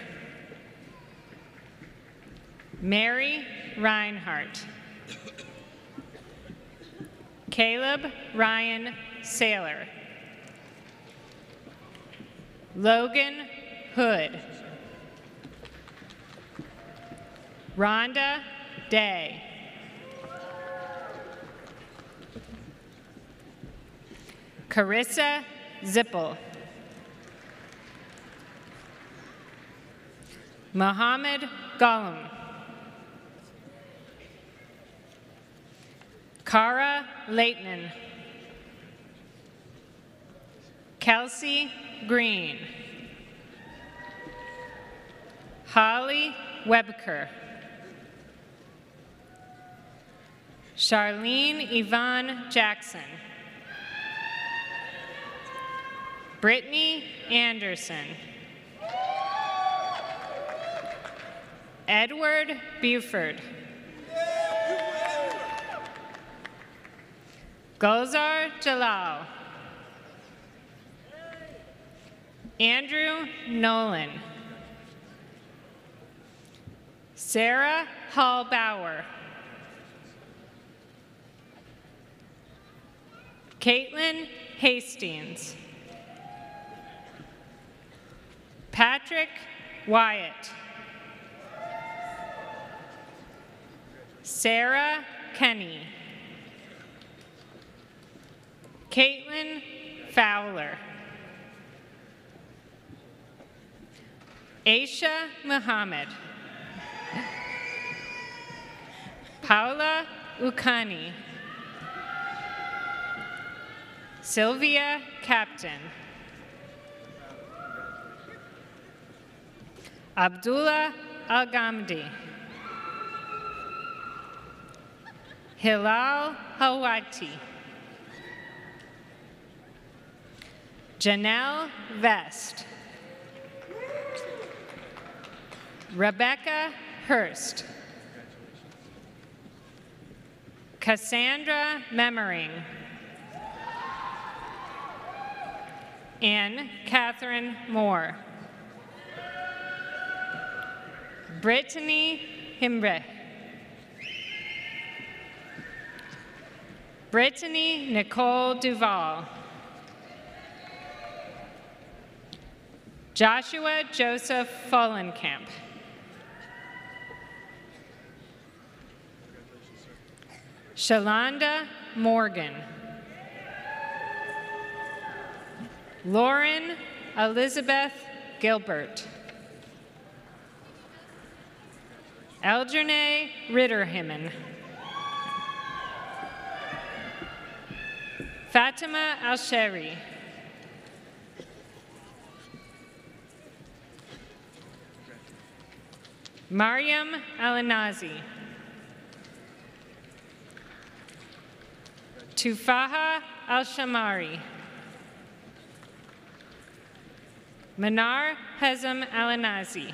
Mary Reinhardt, Caleb Ryan Saylor, Logan Hood, Rhonda Day, Carissa Zippel. Mohammed Gollum. Cara Leighton. Kelsey Green. Holly Webker. Charlene Yvonne Jackson. Brittany Anderson. Edward Buford. Gulzar Jalal. Andrew Nolan. Sarah Hall-Bauer. Caitlin Hastings. Patrick Wyatt. Sarah Kenny. Caitlin Fowler. Aisha Muhammad. Paula Ukani. Sylvia Captain. Abdullah Al-Ghamdi. Hilal Hawati. Janelle Vest. Rebecca Hurst. Cassandra Memmering. Anne Catherine Moore. Brittany Himbre. Brittany Nicole Duval. Joshua Joseph Follenkamp. Shalonda Morgan. Lauren Elizabeth Gilbert. Eldrene Ritterhimen. Fatima Al-Sheri. Mariam Al-Nazi. Tufaha Al-Shamari. Manar Hazem Al-Nazi.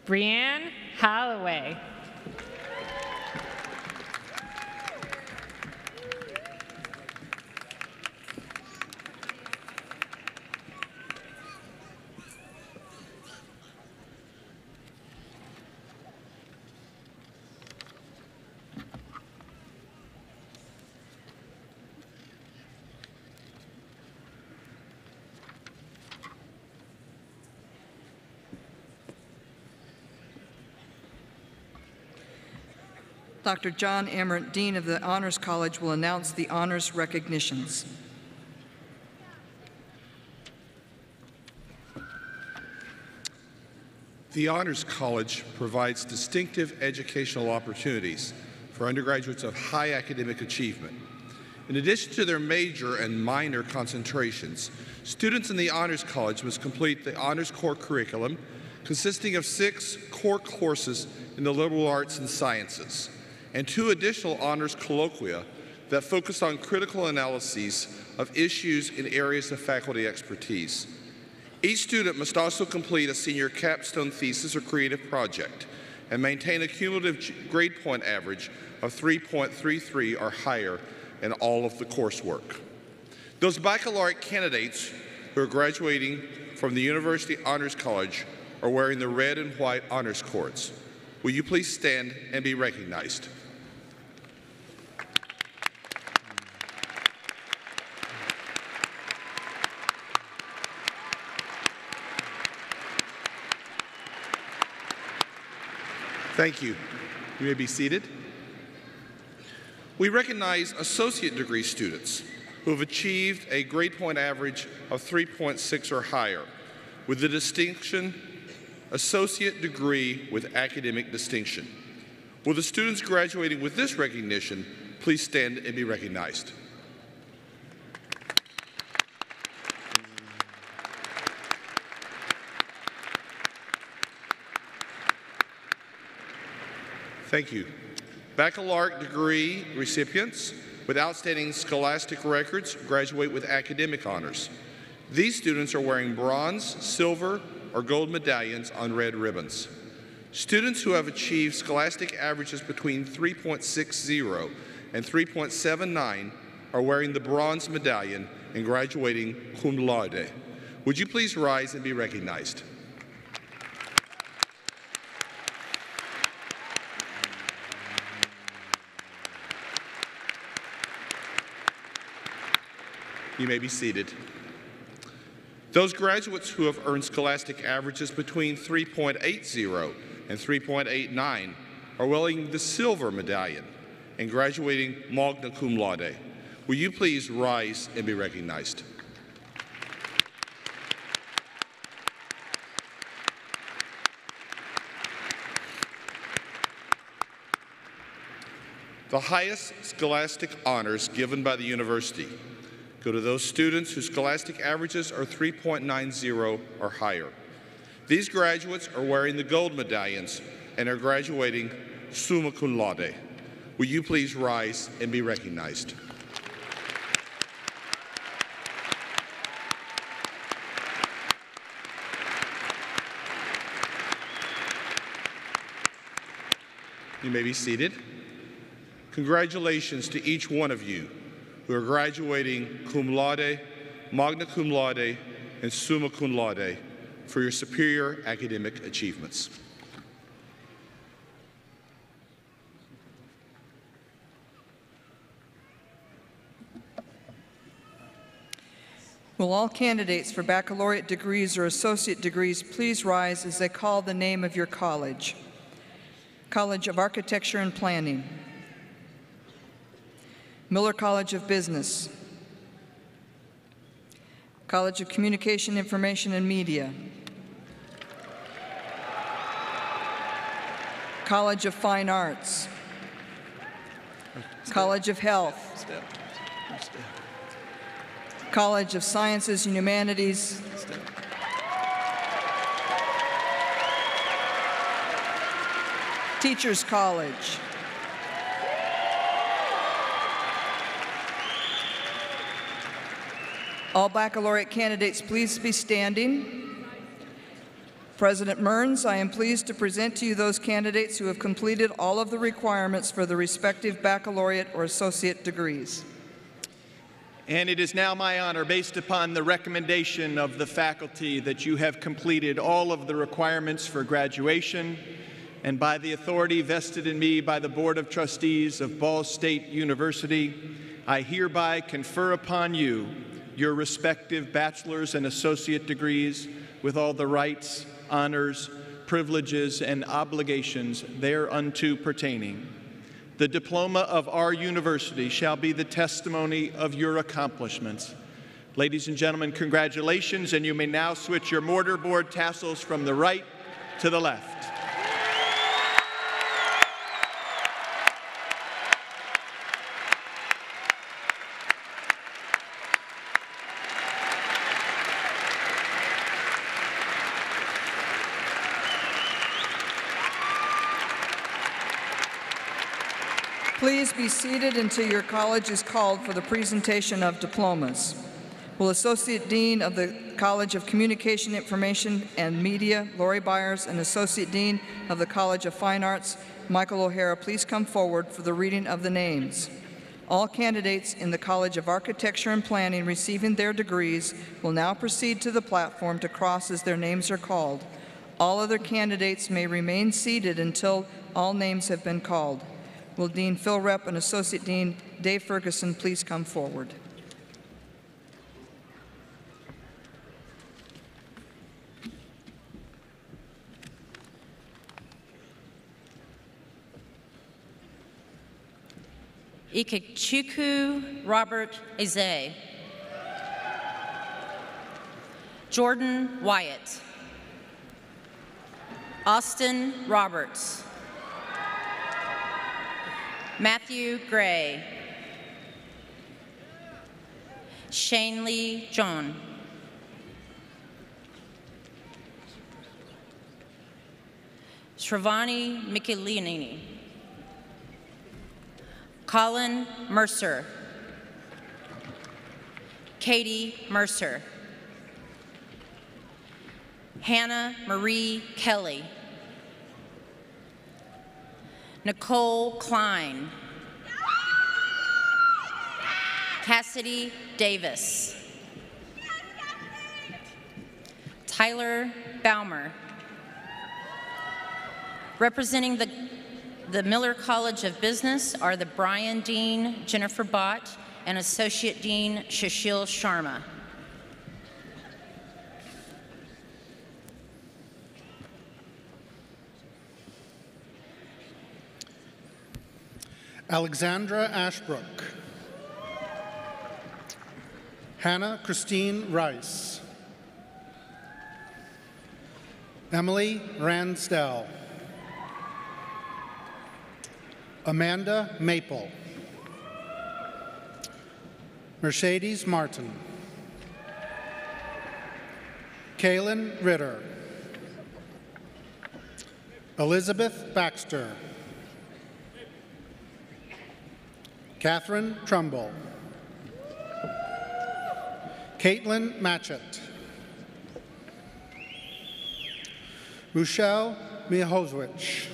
Brianne Holloway. Dr. John Emmert, Dean of the Honors College, will announce the honors recognitions. The Honors College provides distinctive educational opportunities for undergraduates of high academic achievement. In addition to their major and minor concentrations, students in the Honors College must complete the Honors Core curriculum, consisting of 6 core courses in the liberal arts and sciences, and 2 additional honors colloquia that focus on critical analyses of issues in areas of faculty expertise. Each student must also complete a senior capstone thesis or creative project and maintain a cumulative grade point average of 3.33 or higher in all of the coursework. Those baccalaureate candidates who are graduating from the University Honors College are wearing the red and white honors cords. Will you please stand and be recognized? Thank you. You may be seated. We recognize associate degree students who have achieved a grade point average of 3.6 or higher with the distinction associate degree with academic distinction. Will the students graduating with this recognition please stand and be recognized? Thank you. Baccalaureate degree recipients with outstanding scholastic records graduate with academic honors. These students are wearing bronze, silver, or gold medallions on red ribbons. Students who have achieved scholastic averages between 3.60 and 3.79 are wearing the bronze medallion and graduating cum laude. Would you please rise and be recognized? You may be seated. Those graduates who have earned scholastic averages between 3.80 and 3.89 are wearing the silver medallion and graduating magna cum laude. Will you please rise and be recognized? The highest scholastic honors given by the university go to those students whose scholastic averages are 3.90 or higher. These graduates are wearing the gold medallions and are graduating summa cum laude. Will you please rise and be recognized? You may be seated. Congratulations to each one of you who are graduating cum laude, magna cum laude, and summa cum laude for your superior academic achievements. Will all candidates for baccalaureate degrees or associate degrees please rise as they call the name of your college? College of Architecture and Planning, Miller College of Business, College of Communication, Information, and Media, College of Fine Arts, College of Health, College of Sciences and Humanities, Teachers College, all baccalaureate candidates, please be standing. President Mearns, I am pleased to present to you those candidates who have completed all of the requirements for the respective baccalaureate or associate degrees. And it is now my honor, based upon the recommendation of the faculty, that you have completed all of the requirements for graduation, and by the authority vested in me by the Board of Trustees of Ball State University, I hereby confer upon you your respective bachelor's and associate degrees with all the rights, honors, privileges, and obligations thereunto pertaining. The diploma of our university shall be the testimony of your accomplishments. Ladies and gentlemen, congratulations, and you may now switch your mortarboard tassels from the right to the left. Please be seated until your college is called for the presentation of diplomas. Will Associate Dean of the College of Communication, Information, and Media, Lori Byers, and Associate Dean of the College of Fine Arts, Michael O'Hara, please come forward for the reading of the names. All candidates in the College of Architecture and Planning receiving their degrees will now proceed to the platform to cross as their names are called. All other candidates may remain seated until all names have been called. Will Dean Phil Repp and Associate Dean Dave Ferguson please come forward? Ikechukwu Robert Eze. Jordan Wyatt. Austin Roberts. Matthew Gray. Shane Lee John. Shravani Michelini. Colin Mercer. Katie Mercer. Hannah Marie Kelly. Nicole Klein. Cassidy Davis. Tyler Baumer. Representing the Miller College of Business are the Brian Dean, Jennifer Bott, and Associate Dean Shashil Sharma. Alexandra Ashbrook. Hannah Christine Rice. Emily Ransdell. Amanda Maple. Mercedes Martin. Kaylin Ritter. Elizabeth Baxter. Catherine Trumbull. Caitlin Matchett. Rochelle Mihozwich.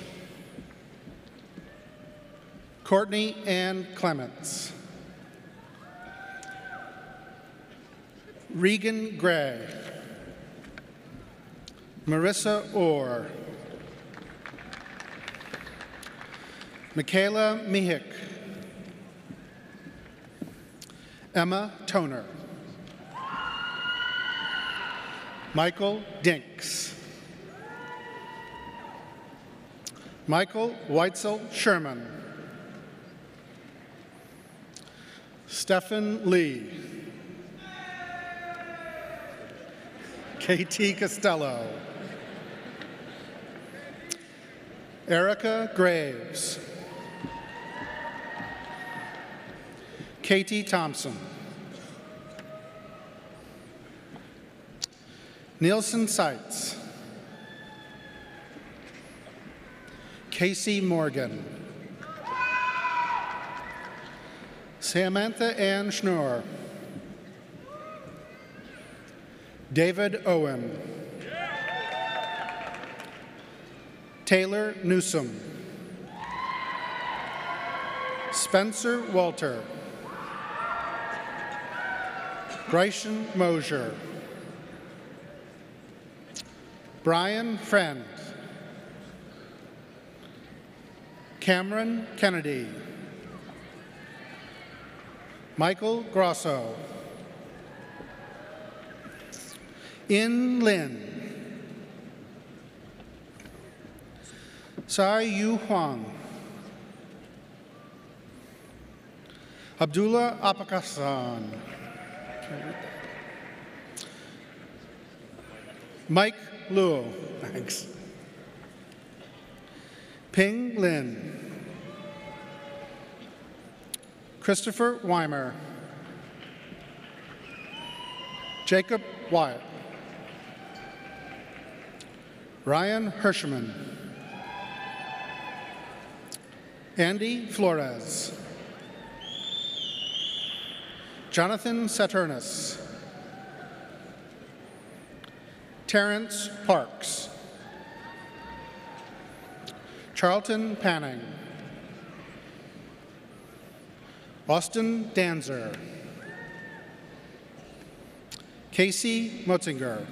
Courtney Ann Clements. Regan Gray. Marissa Orr. Michaela Mihik. Emma Toner. Michael Dinks. Michael Weitzel Sherman. Stephen Lee. KT Costello. Erica Graves. Katie Thompson. Nielsen Seitz. Casey Morgan. Samantha Ann Schnur. David Owen. Taylor Newsom. Spencer Walter. Bryson Mosier. Brian Friend. Cameron Kennedy. Michael Grosso. In Lin. Sai Yu Huang. Abdullah Apakasan. Mike Luo. Thanks. Ping Lin. Christopher Weimer. Jacob Wyatt. Ryan Hirschman. Andy Flores. Jonathan Saturnus. Terrence Parks. Charlton Panning. Austin Danzer. Casey Motzinger.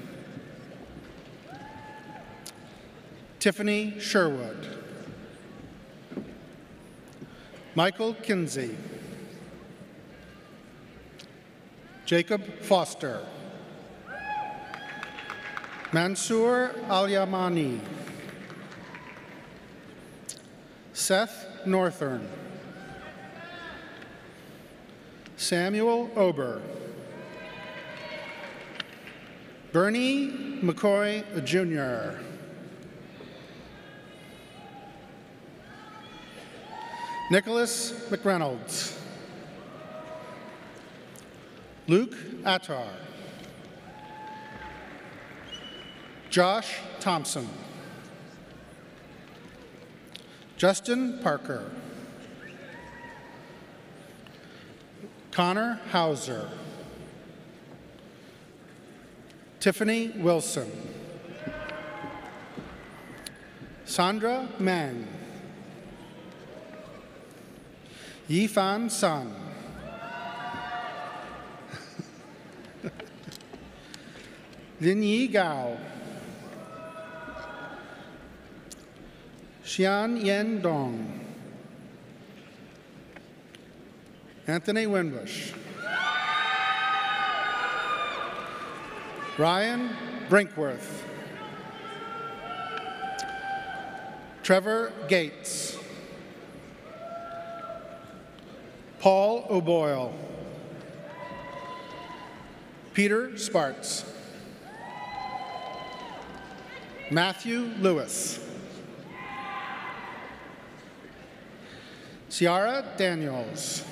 Tiffany Sherwood. Michael Kinsey. Jacob Foster. Mansoor Al-Yamani. Seth Northern. Samuel Ober. Bernie McCoy Jr. Nicholas McReynolds. Luke Attar. Josh Thompson. Justin Parker. Connor Hauser. Tiffany Wilson. Sandra Mang. Yifan Sun. Lin Yi Gao. Xian Yen Dong. Anthony Winbush. Ryan Brinkworth. Trevor Gates. Paul O'Boyle. Peter Sparts. Matthew Lewis. Ciara Daniels.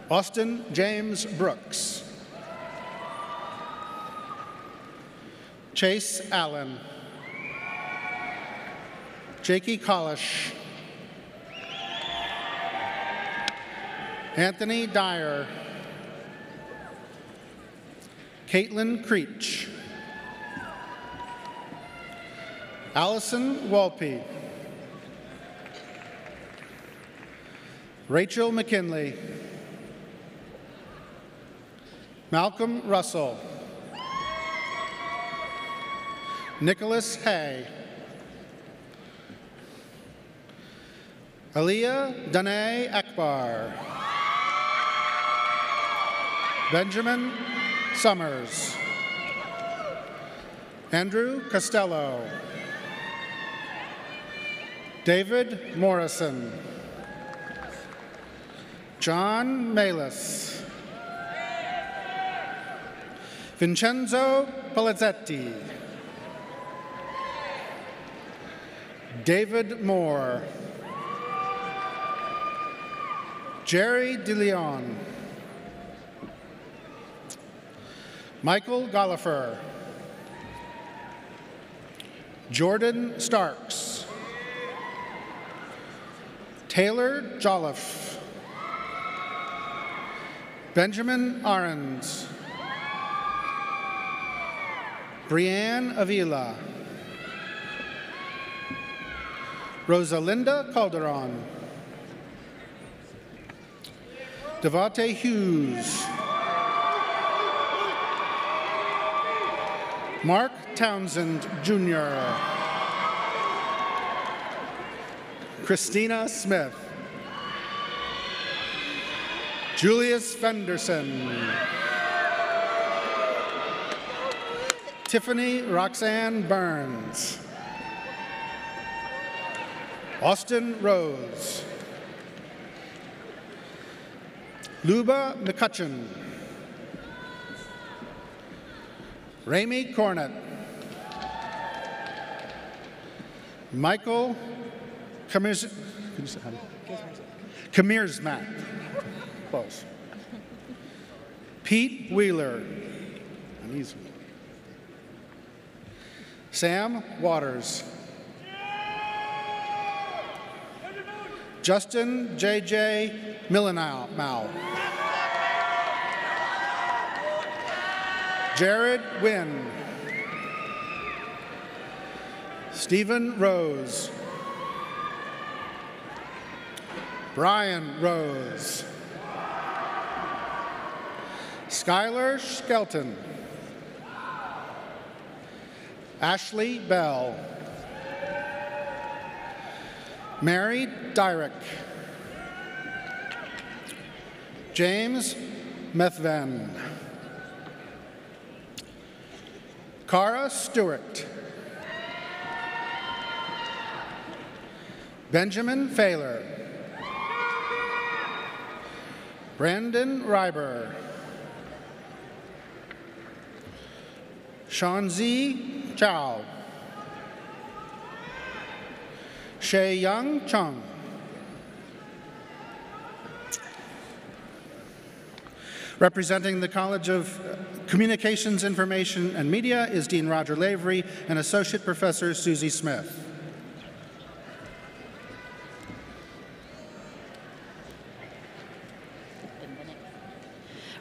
Austin James Brooks. Chase Allen. Jakey Collish. Anthony Dyer. Caitlin Creech. Allison Walpe. Rachel McKinley. Malcolm Russell. Nicholas Hay. Aliyah Danae Akbar. Benjamin Summers. Andrew Costello. David Morrison. John Malis. Vincenzo Palazzetti. David Moore. Jerry DeLeon. Michael Gollifer. Jordan Starks. Taylor Jolliffe. Benjamin Arends. Brianne Avila. Rosalinda Calderon. Devante Hughes. Mark Townsend, Jr. Christina Smith. Julius Fenderson. Tiffany Roxanne Burns. Austin Rose. Luba McCutcheon. Ramey Cornett. Michael Kamirsmak. Close. Pete Wheeler. Sam Waters. Justin J.J. Millenau. Jared Wynn. Stephen Rose. Brian Rose. Skylar Skelton. Ashley Bell. Mary Dyrek. James Methven. Cara Stewart. Benjamin Failer. Brandon Reiber. Shanzi Chow. Shea Young Chung. Representing the College of Communications, Information, and Media is Dean Roger Lavery and Associate Professor Susie Smith.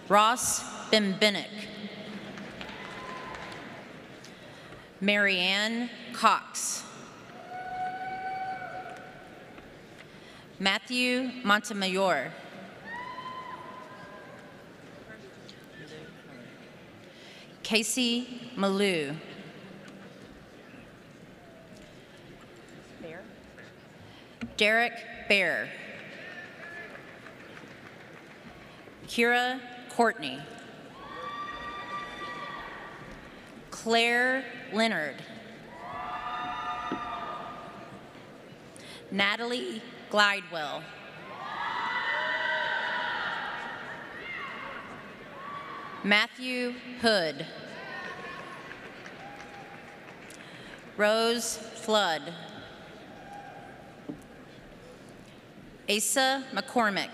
Ross Bimbinick. Marianne Cox. Matthew Montemayor. Casey Malou. Derek Bear. Kira Courtney. Claire Leonard. Natalie Glidewell. Matthew Hood. Rose Flood. Asa McCormick.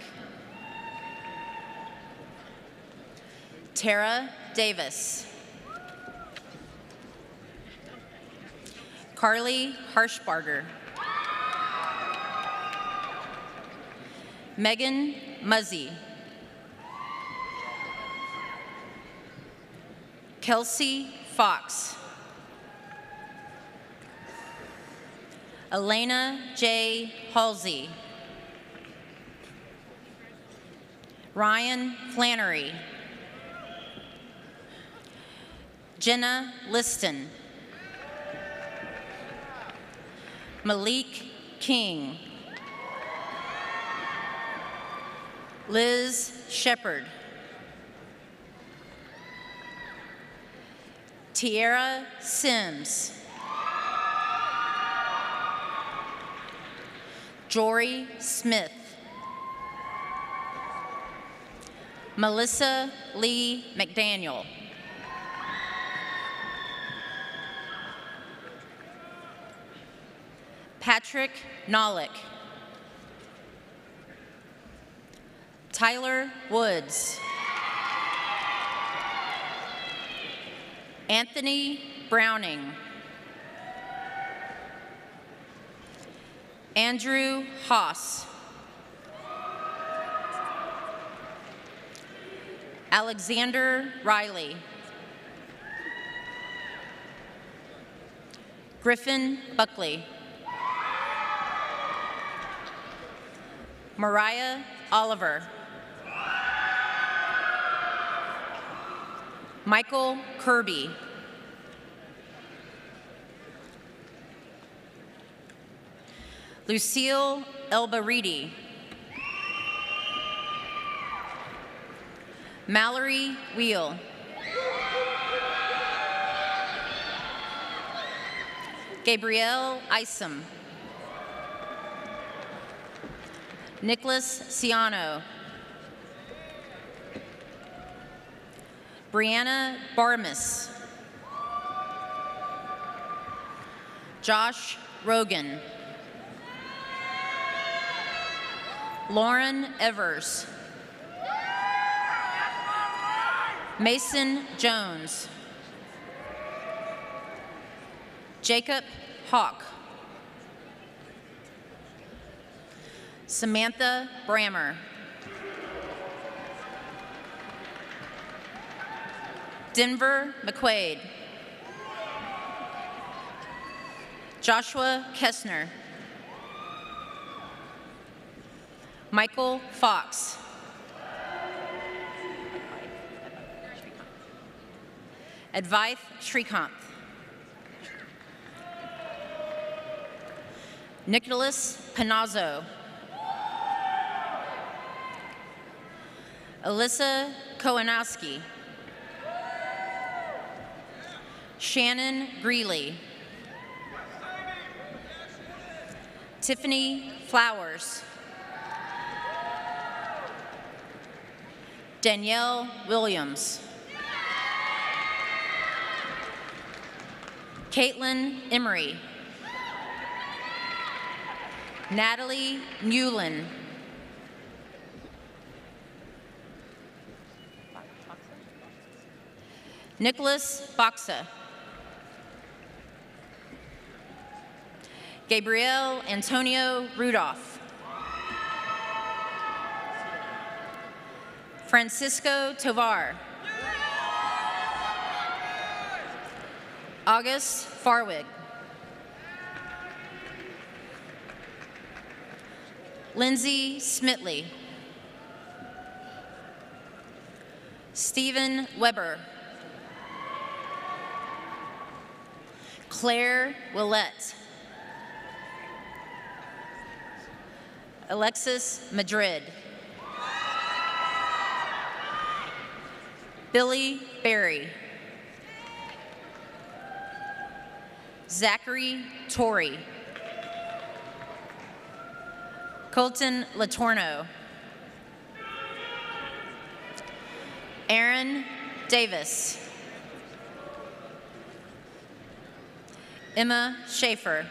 Tara Davis. Carly Harshbarger. Megan Muzzy. Kelsey Fox. Elena J. Halsey. Ryan Flannery. Jenna Liston. Malik King. Liz Shepard. Tiara Sims. Jory Smith. Melissa Lee McDaniel. Patrick Nolick. Tyler Woods. Anthony Browning. Andrew Haas. Alexander Riley. Griffin Buckley. Mariah Oliver. Michael Kirby. Lucille Elbaridi. Mallory Wheel. Gabrielle Isom. Nicholas Ciano. Brianna Barmas. Josh Rogan. Lauren Evers. Mason Jones. Jacob Hawk. Samantha Brammer. Denver McQuaid. Joshua Kessner. Michael Fox. Advaith Srikanth. Nicholas Panazzo. Alyssa Kowanowski. Shannon Greeley. Tiffany Flowers. Danielle Williams. Caitlin Emery. Natalie Newlin. Nicholas Boxa. Gabriel Antonio Rudolph. Francisco Tovar. August Farwig. Lindsay Smitley. Stephen Weber. Claire Willette. Alexis Madrid. Billy Berry. Zachary Torrey. Colton Latorno. Aaron Davis. Emma Schaefer.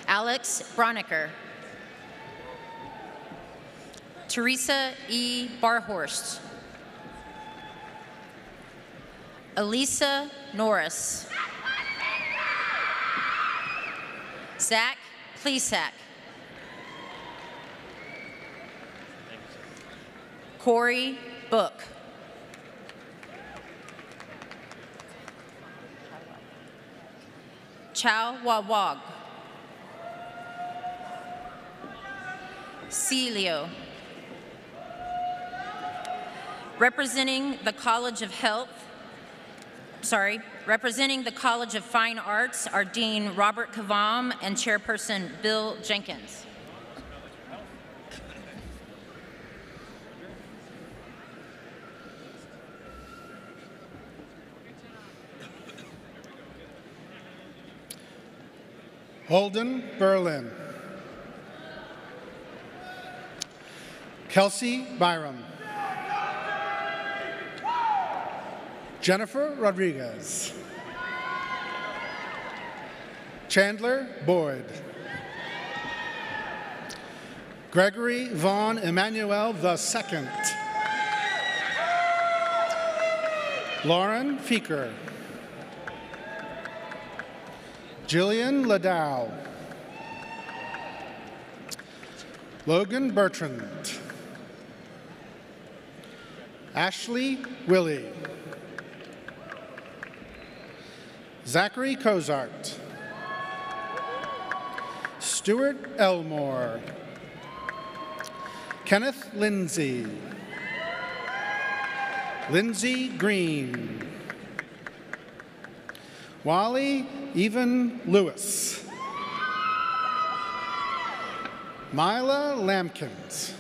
Alex Broniker. Teresa E. Barhorst. Elisa Norris. Zach Plesac. Corey Book. Chow Wawag. Celio. Representing the College of Fine Arts are Dean Robert Kavam and Chairperson Bill Jenkins. Holden Berlin. Kelsey Byram. Jennifer Rodriguez. Chandler Boyd. Gregory Vaughn Emmanuel II. Lauren Feeker. Jillian Ladow. Logan Bertrand. Ashley Willie. Zachary Cozart. Stuart Elmore. Kenneth Lindsay. Lindsay Green. Wally Even Lewis. Mila Lampkins.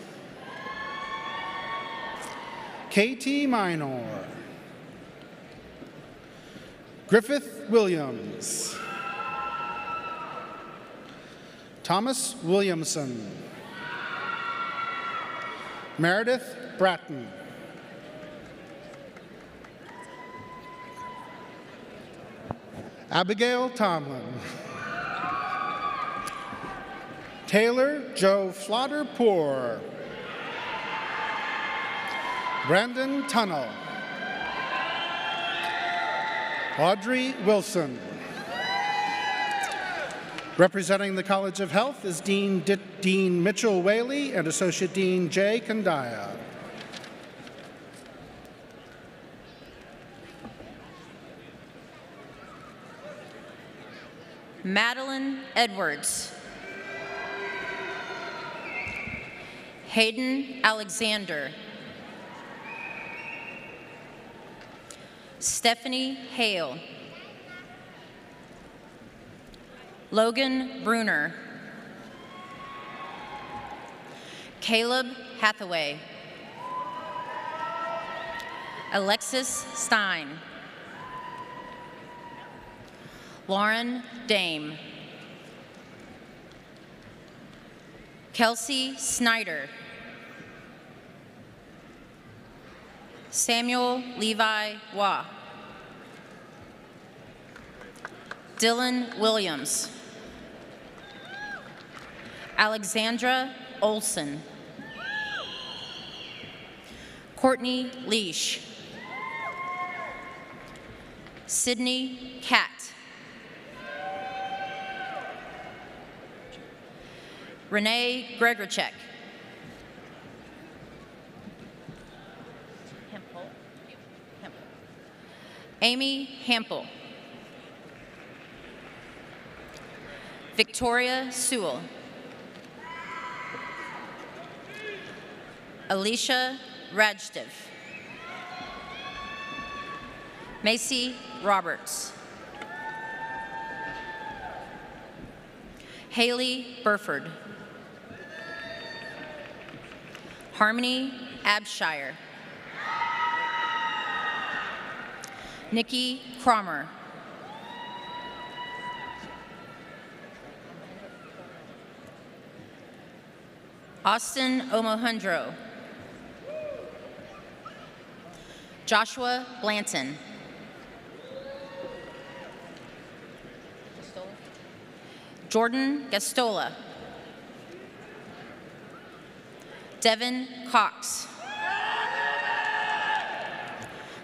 Katie Minor. Griffith Williams. Thomas Williamson. Meredith Bratton. Abigail Tomlin. Taylor Joe Flodder-Poor. Brandon Tunnell. Audrey Wilson. Representing the College of Health is Dean Mitchell Whaley and Associate Dean Jay Kandaya. Madeline Edwards. Hayden Alexander. Stephanie Hale. Logan Bruner. Caleb Hathaway. Alexis Stein. Lauren Dame. Kelsey Snyder. Samuel Levi Waugh. Dylan Williams. Alexandra Olson. Courtney Leash. Sydney Catt. Renee Gregorchek. Amy Hampel. Victoria Sewell. Alicia Rajdev. Macy Roberts. Haley Burford. Harmony Abshire. Nikki Cromer. Austin Omohundro. Joshua Blanton. Jordan Gastola. Devin Cox.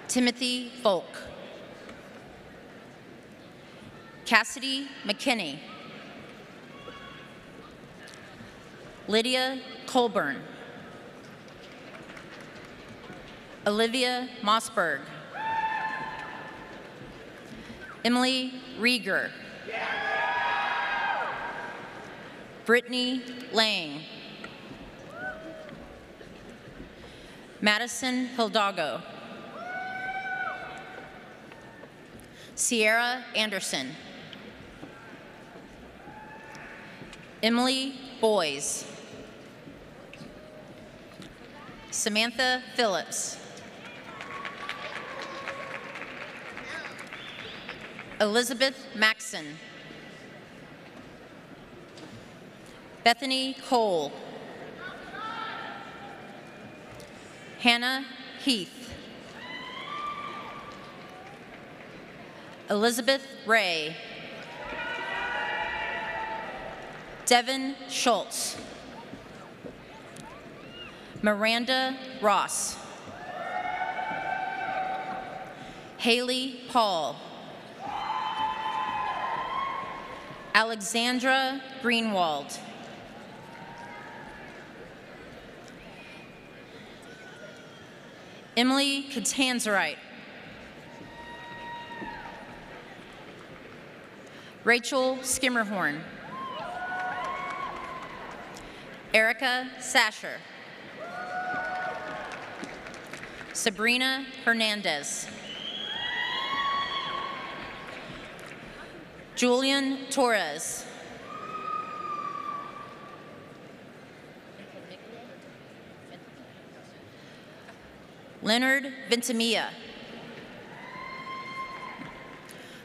Timothy Volk. Cassidy McKinney. Lydia Colburn. Olivia Mossberg. Emily Rieger. Brittany Lang. Madison Hidalgo. Sierra Anderson. Emily Boys. Samantha Phillips. Elizabeth Maxson. Bethany Cole. Hannah Heath. Elizabeth Ray. Devin Schultz. Miranda Ross. Haley Paul. Alexandra Greenwald. Emily Catanzarite. Rachel Skimmerhorn. Erica Sasher. Sabrina Hernandez. Julian Torres. Leonard Ventimilla.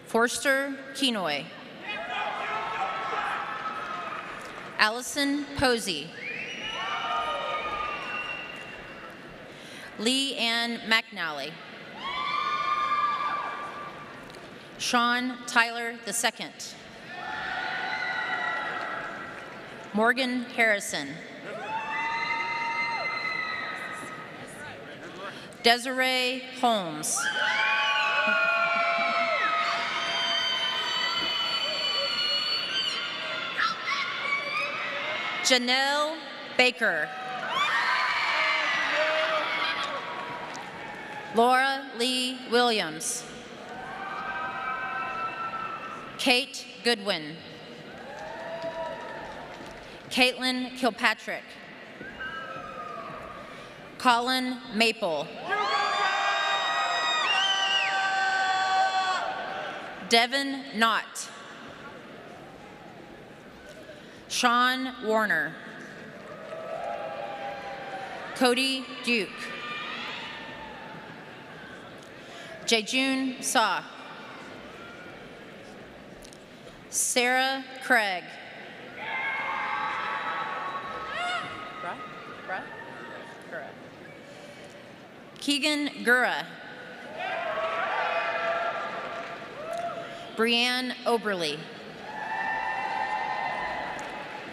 Forster Kenoy. Allison Posey. Lee Ann McNally. Sean Tyler II. Morgan Harrison. Desiree Holmes. Janelle Baker. Laura Lee Williams. Kate Goodwin. Caitlin Kilpatrick. Colin Maple. Devin Knott. Sean Warner. Cody Duke. Jejun Sa. Sarah Craig. Keegan Gura. Brianne Oberly.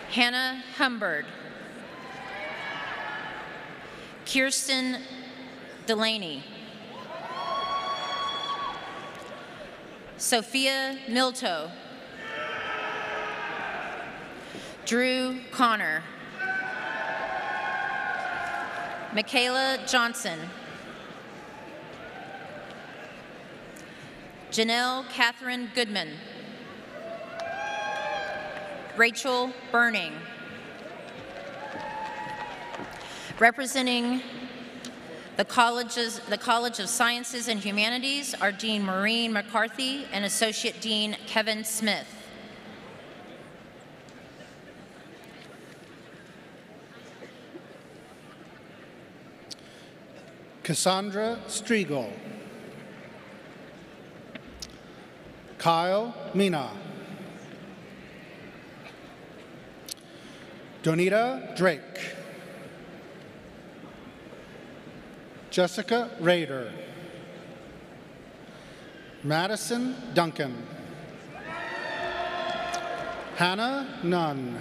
Hannah Humbird. Kirsten Delaney. Sophia Milto. Drew Connor. Michaela Johnson. Janelle Catherine Goodman. Rachel Burning. Representing the College of Sciences and Humanities are Dean Maureen McCarthy and Associate Dean Kevin Smith. Cassandra Striegel. Kyle Mina. Donita Drake. Jessica Rader. Madison Duncan. Hannah Nunn.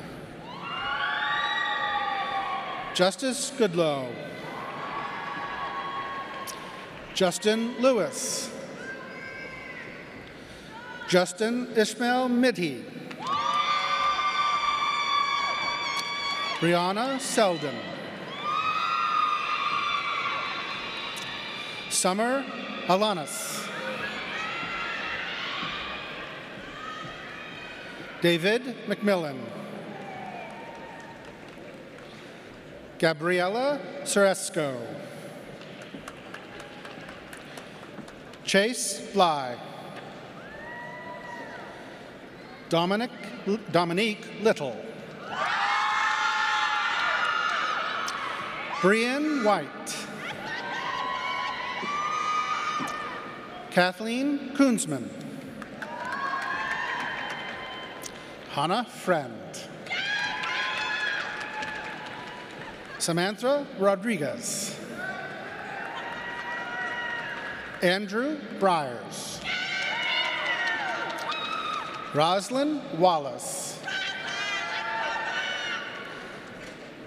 Justice Goodlow. Justin Lewis. Justin Ishmael Midhi. Brianna Selden. Summer Alanis. David McMillan. Gabriella Soresco. Chase Bly. Dominique Little. Brian White. Kathleen Koonsman. Hannah Friend. Samantha Rodriguez. Andrew Briers. Roslyn Wallace.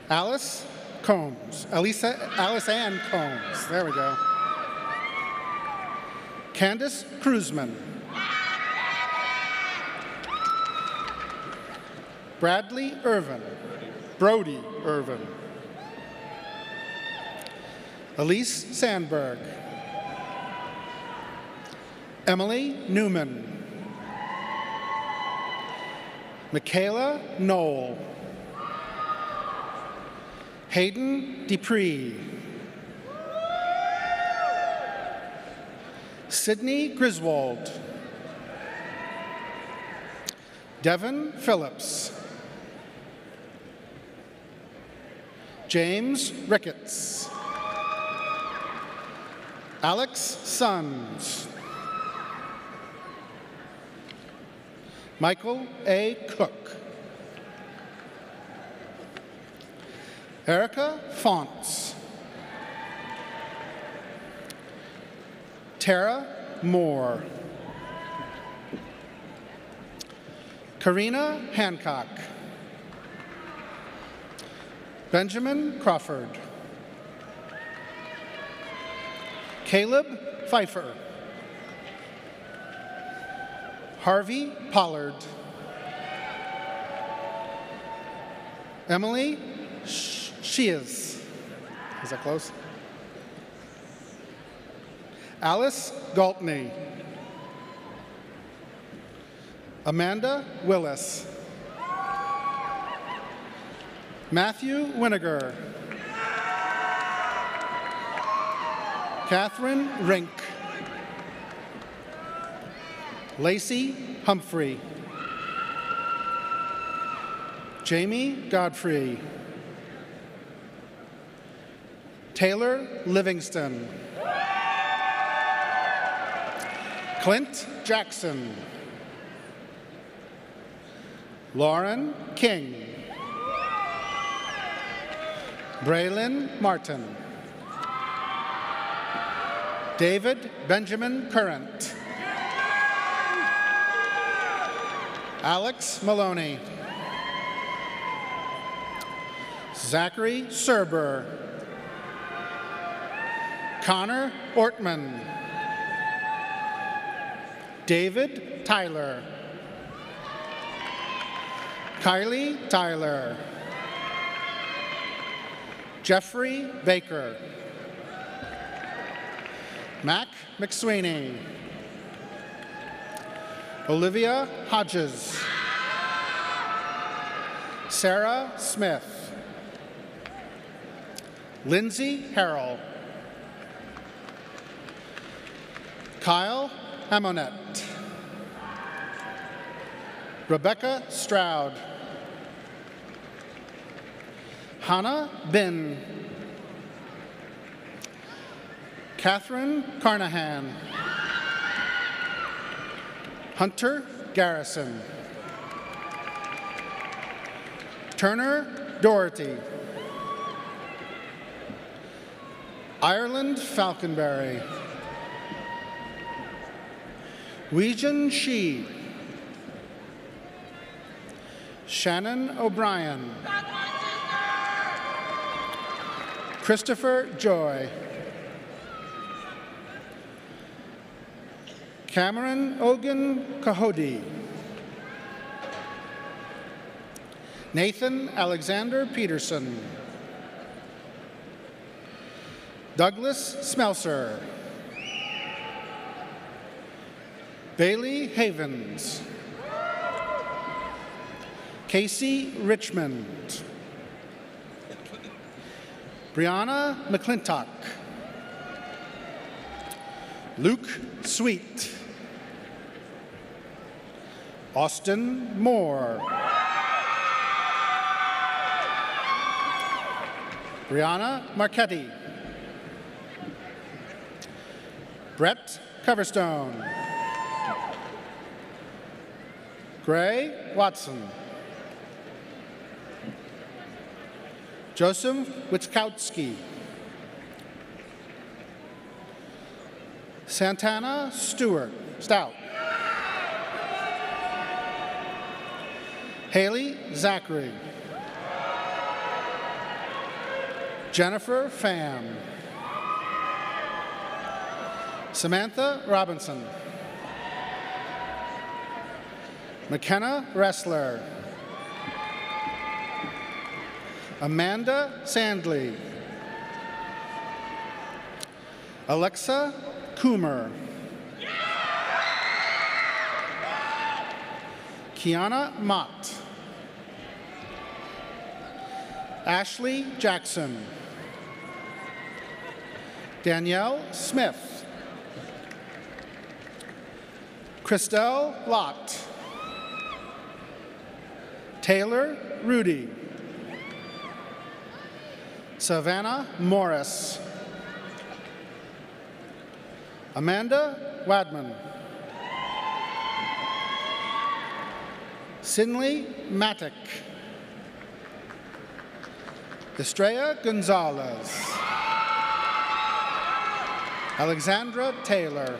Alice Combs. Alice Ann Combs. There we go. Candace Cruzman. Bradley Irvin. Brody Irvin. Elise Sandberg. Emily Newman. Michaela Knoll. Hayden Dupree. Sydney Griswold. Devin Phillips. James Ricketts. Alex Sons. Michael A. Cook. Erica Fonts. Tara Moore. Karina Hancock. Benjamin Crawford. Caleb Pfeiffer. Harvey Pollard. Emily Shears. Is that close? Alice Galtney. Amanda Willis. Matthew Winiger. Catherine Rink. Lacey Humphrey. Jamie Godfrey. Taylor Livingston. Clint Jackson. Lauren King. Braylon Martin. David Benjamin Current. Alex Maloney. Zachary Serber. Connor Ortman. David Tyler. Kylie Tyler. Jeffrey Baker. Mac McSweeney. Olivia Hodges. Sarah Smith. Lindsay Harrell. Kyle Amonette. Rebecca Stroud. Hannah Bin. Catherine Carnahan. Hunter Garrison. Turner Doherty. Ireland Falconberry. Weijin Shi. Shannon O'Brien. Christopher Joy. Cameron Ogun Kahodi. Nathan Alexander Peterson. Douglas Smelser. Bailey Havens. Casey Richmond. Brianna McClintock. Luke Sweet. Austin Moore. Brianna Marchetti. Brett Coverstone. Gray Watson. Joseph Witzkowski. Santana Stout. Haley Zachary. Jennifer Pham. Samantha Robinson. McKenna Ressler. Amanda Sandley. Alexa Coomer. Kiana Mott. Ashley Jackson. Danielle Smith. Christelle Lott. Taylor Rudy. Savannah Morris. Amanda Wadman. Sinley Matic. Estrella Gonzalez. Alexandra Taylor.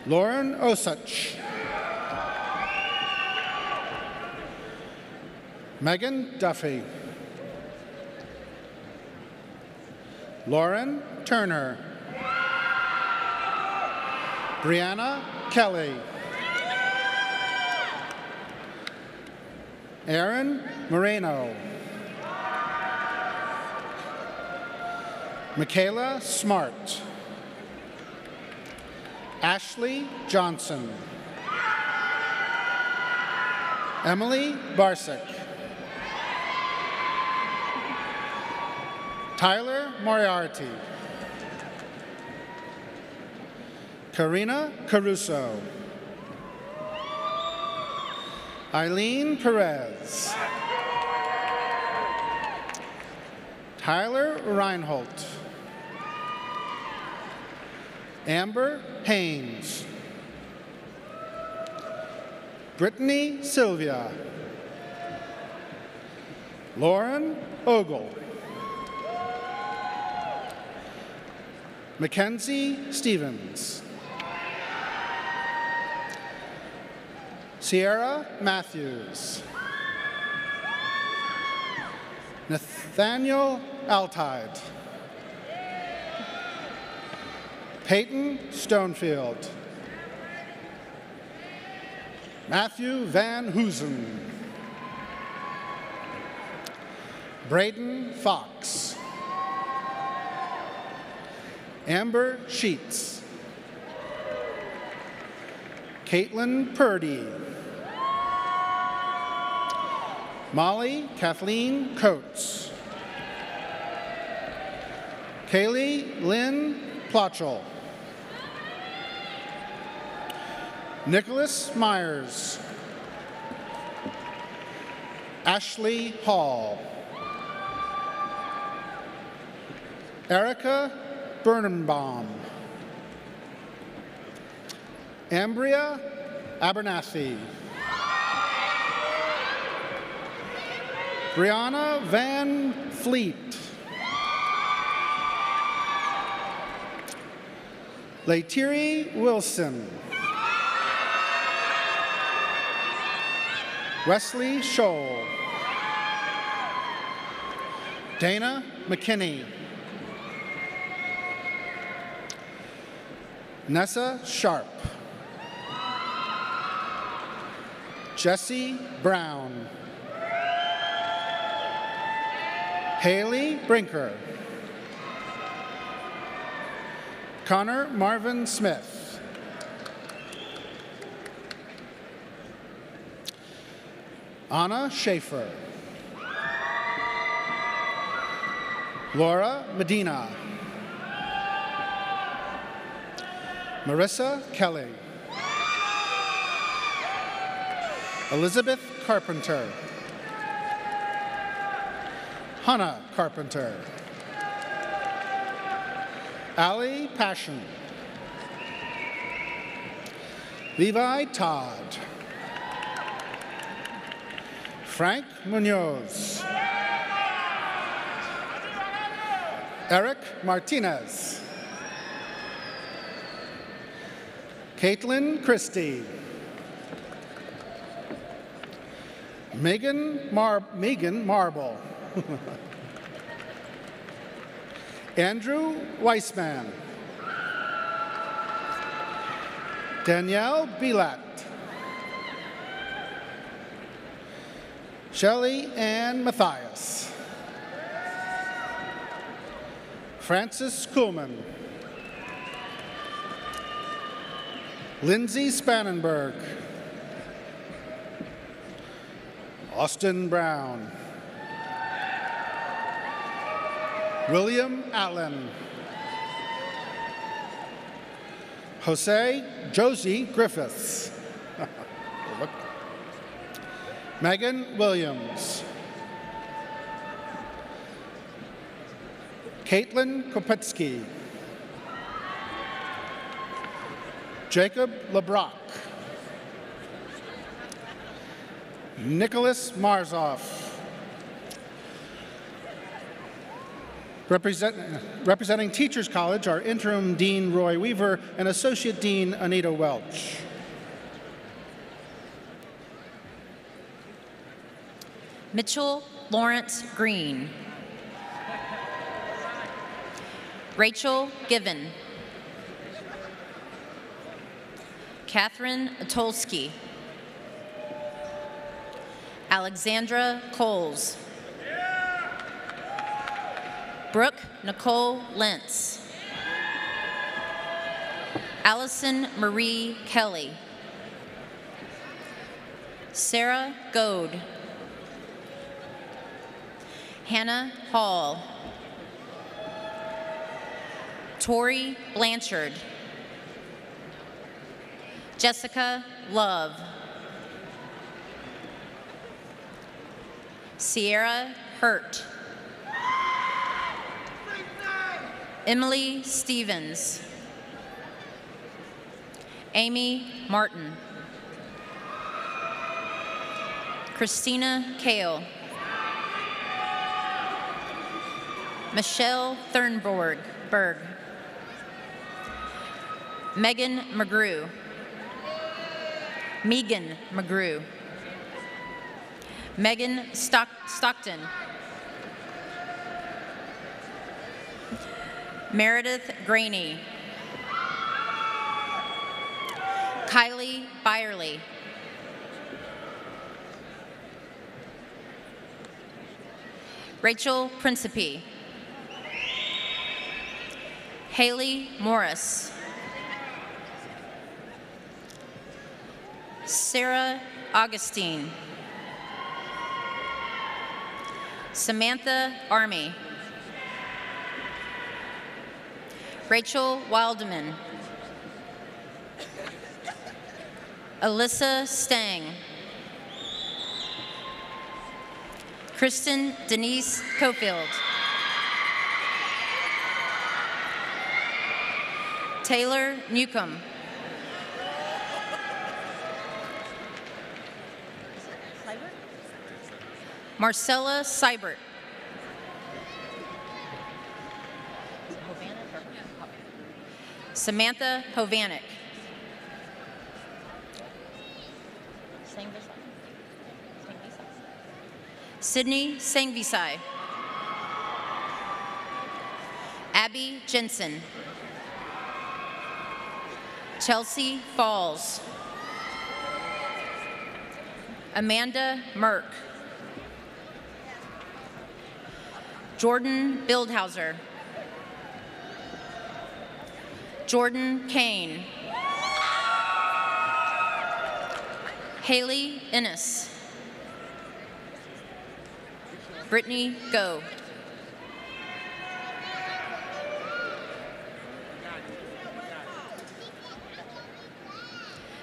Lauren Osich. Megan Duffy. Lauren Turner. Brianna Kelly. Aaron Moreno. Michaela Smart. Ashley Johnson. Emily Barsick. Tyler Moriarty. Karina Caruso. Eileen Perez. Tyler Reinhold. Amber Haynes. Brittany Sylvia. Lauren Ogle. Mackenzie Stevens. Sierra Matthews. Nathaniel Altide. Peyton Stonefield. Matthew Van Hoosen. Braden Fox. Amber Sheets. Caitlin Purdy. Molly Kathleen Coates. Kaylee Lynn Plotchell. Nicholas Myers. Ashley Hall. Erica Birnbaum. Ambria Abernathy. Brianna Van Fleet. Laytiri Wilson. Wesley Scholl. Dana McKinney. Nessa Sharp. Jesse Brown. Haley Brinker. Connor Marvin Smith. Anna Schaefer. Laura Medina. Marissa Kelly. Elizabeth Carpenter. Hannah Carpenter. Allie Passion. Levi Todd. Frank Munoz. Eric Martinez. Caitlin Christie. Megan Marble. Andrew Weissman. Danielle Bilat. Shelley Ann Mathias. Francis Kuhlman. Lindsay Spannenberg. Austin Brown. William Allen. Josie Griffiths. Megan Williams. Caitlin Kopetsky. Jacob LeBrock. Nicholas Marzoff. Representing Teachers College, our Interim Dean Roy Weaver and Associate Dean Anita Welch. Mitchell Lawrence Green. Rachel Given. Catherine Atolsky. Alexandra Coles. Brooke Nicole Lentz. Allison Marie Kelly. Sarah Goad. Hannah Hall. Tori Blanchard. Jessica Love. Sierra Hurt. Emily Stevens. Amy Martin. Christina Kale. Michelle Thurnberg. Megan McGrew. Megan McGrew. Megan Stockton. Meredith Graney. Kylie Byerly. Rachel Principe. Haley Morris. Sarah Augustine. Samantha Army. Rachel Wildman. Alyssa Stang. Kristen Denise Cofield. Taylor Newcomb. Marcella Seibert. Samantha Hovanek. Sydney Sangvisai. Abby Jensen. Chelsea Falls. Amanda Merck. Jordan Bildhauser. Jordan Kane. Haley Innes. Brittany Go.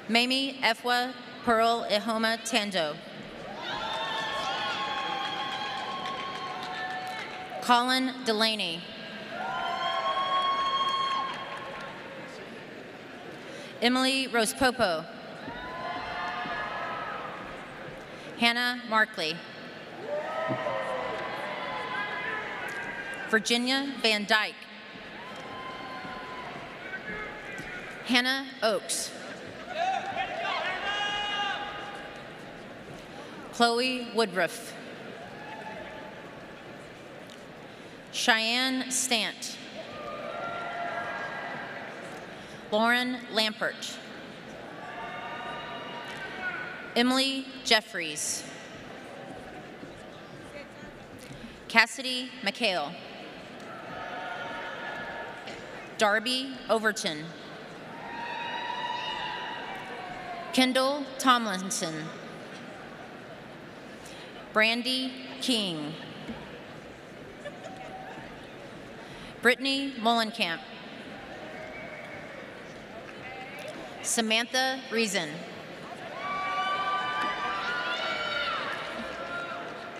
Mamie Efwa Pearl Ihoma Tando. Colin Delaney. Emily Rosepopo. Hannah Markley. Virginia Van Dyke. Hannah Oakes. Chloe Woodruff. Cheyenne Stant. Lauren Lampert. Emily Jeffries. Cassidy McHale. Darby Overton. Kendall Tomlinson. Brandy King. Brittany Mullenkamp. Samantha Reason.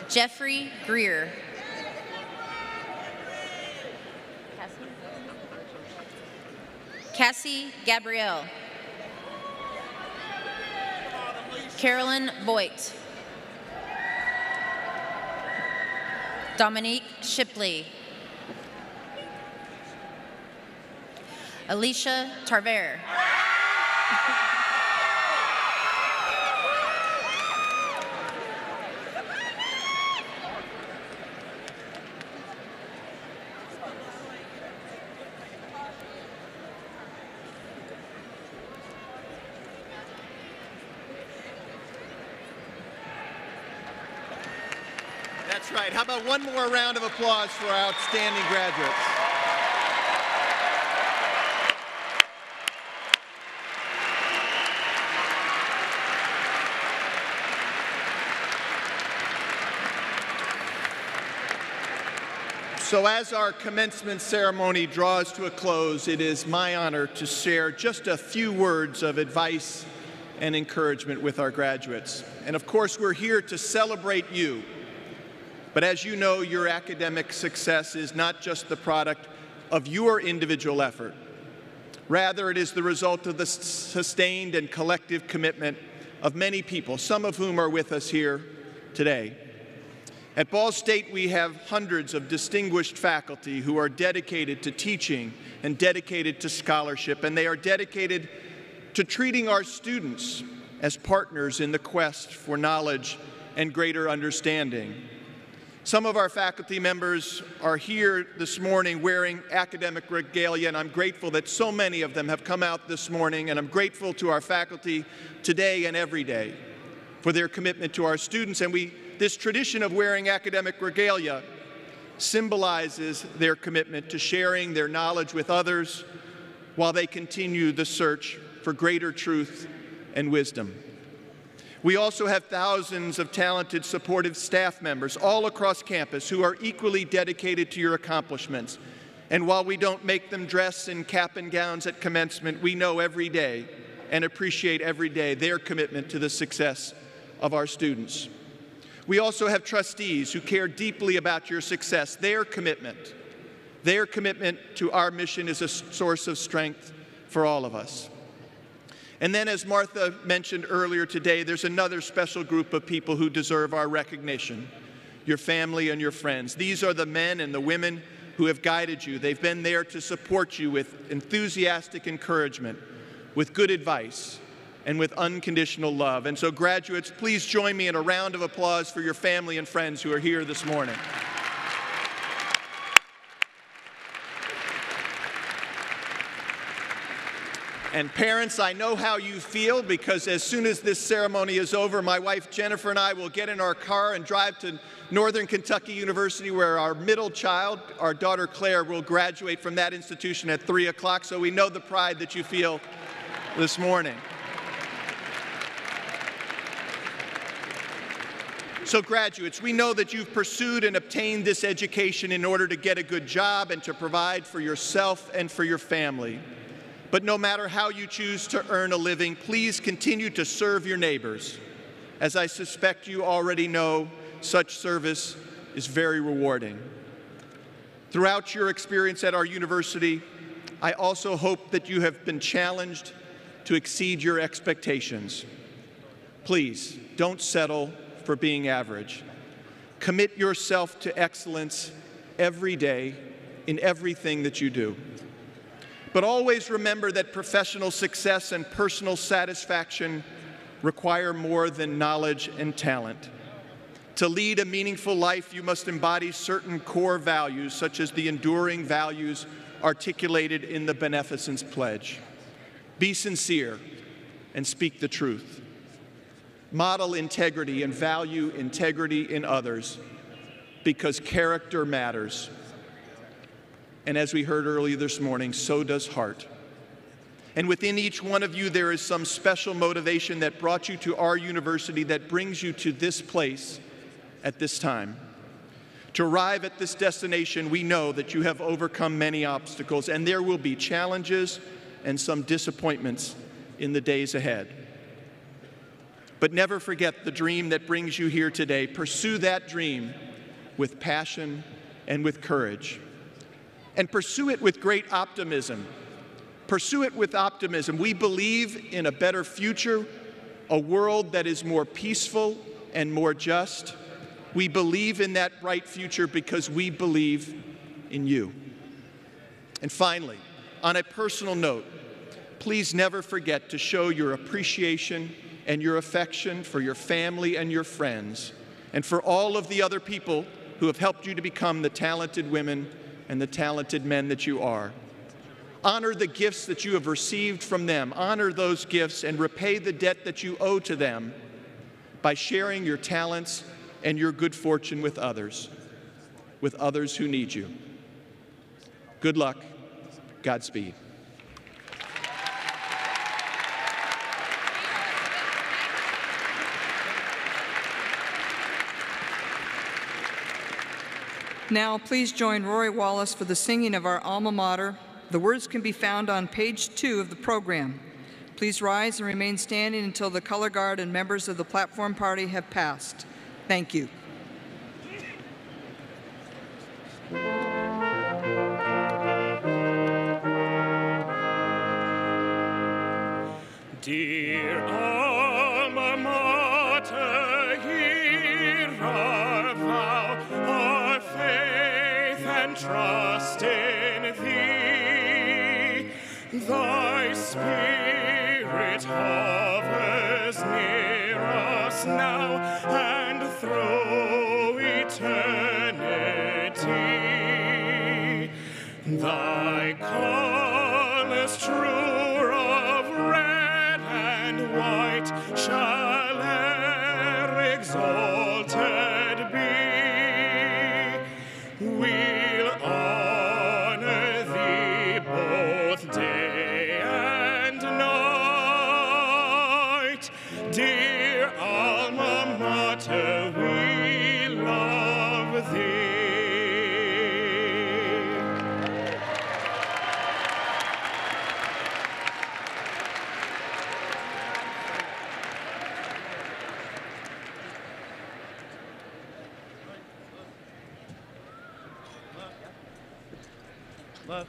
Jeffrey Greer. Cassie Gabrielle. Carolyn Voigt. Dominique Shipley. Alicia Tarver. That's right. How about one more round of applause for our outstanding graduates? So as our commencement ceremony draws to a close, it is my honor to share just a few words of advice and encouragement with our graduates. And of course, we're here to celebrate you. But as you know, your academic success is not just the product of your individual effort. Rather, it is the result of the sustained and collective commitment of many people, some of whom are with us here today. At Ball State, we have hundreds of distinguished faculty who are dedicated to teaching and dedicated to scholarship, and they are dedicated to treating our students as partners in the quest for knowledge and greater understanding. Some of our faculty members are here this morning wearing academic regalia, and I'm grateful that so many of them have come out this morning, and I'm grateful to our faculty today and every day for their commitment to our students. And this tradition of wearing academic regalia symbolizes their commitment to sharing their knowledge with others while they continue the search for greater truth and wisdom. We also have thousands of talented, supportive staff members all across campus who are equally dedicated to your accomplishments. And while we don't make them dress in cap and gowns at commencement, we know every day and appreciate every day their commitment to the success of our students. We also have trustees who care deeply about your success. Their commitment to our mission is a source of strength for all of us. And then, as Martha mentioned earlier today, there's another special group of people who deserve our recognition: your family and your friends. These are the men and the women who have guided you. They've been there to support you with enthusiastic encouragement, with good advice, and with unconditional love. And so, graduates, please join me in a round of applause for your family and friends who are here this morning. And parents, I know how you feel, because as soon as this ceremony is over, my wife Jennifer and I will get in our car and drive to Northern Kentucky University, where our middle child, our daughter Claire, will graduate from that institution at 3 o'clock. So we know the pride that you feel this morning. So graduates, we know that you've pursued and obtained this education in order to get a good job and to provide for yourself and for your family. But no matter how you choose to earn a living, please continue to serve your neighbors. As I suspect you already know, such service is very rewarding. Throughout your experience at our university, I also hope that you have been challenged to exceed your expectations. Please, don't settle for being average. Commit yourself to excellence every day in everything that you do. But always remember that professional success and personal satisfaction require more than knowledge and talent. To lead a meaningful life, you must embody certain core values, such as the enduring values articulated in the Beneficence Pledge. Be sincere and speak the truth. Model integrity and value integrity in others, because character matters. And as we heard earlier this morning, so does heart. And within each one of you, there is some special motivation that brought you to our university, that brings you to this place at this time. To arrive at this destination, we know that you have overcome many obstacles, and there will be challenges and some disappointments in the days ahead. But never forget the dream that brings you here today. Pursue that dream with passion and with courage. And pursue it with great optimism. Pursue it with optimism. We believe in a better future, a world that is more peaceful and more just. We believe in that bright future because we believe in you. And finally, on a personal note, please never forget to show your appreciation and your affection for your family and your friends, and for all of the other people who have helped you to become the talented women and the talented men that you are. Honor the gifts that you have received from them. Honor those gifts and repay the debt that you owe to them by sharing your talents and your good fortune with others who need you. Good luck. Godspeed. Now, please join Rory Wallace for the singing of our alma mater. The words can be found on page 2 of the program. Please rise and remain standing until the color guard and members of the platform party have passed. Thank you. Dear alma mater, hear our vow. and trust in thee. Thy Spirit hovers near us now and through eternity. Thy colours truer of red and white shall e'er exalted be. We'll honor thee both day and night. Dear Alma Mater, we love thee. Love.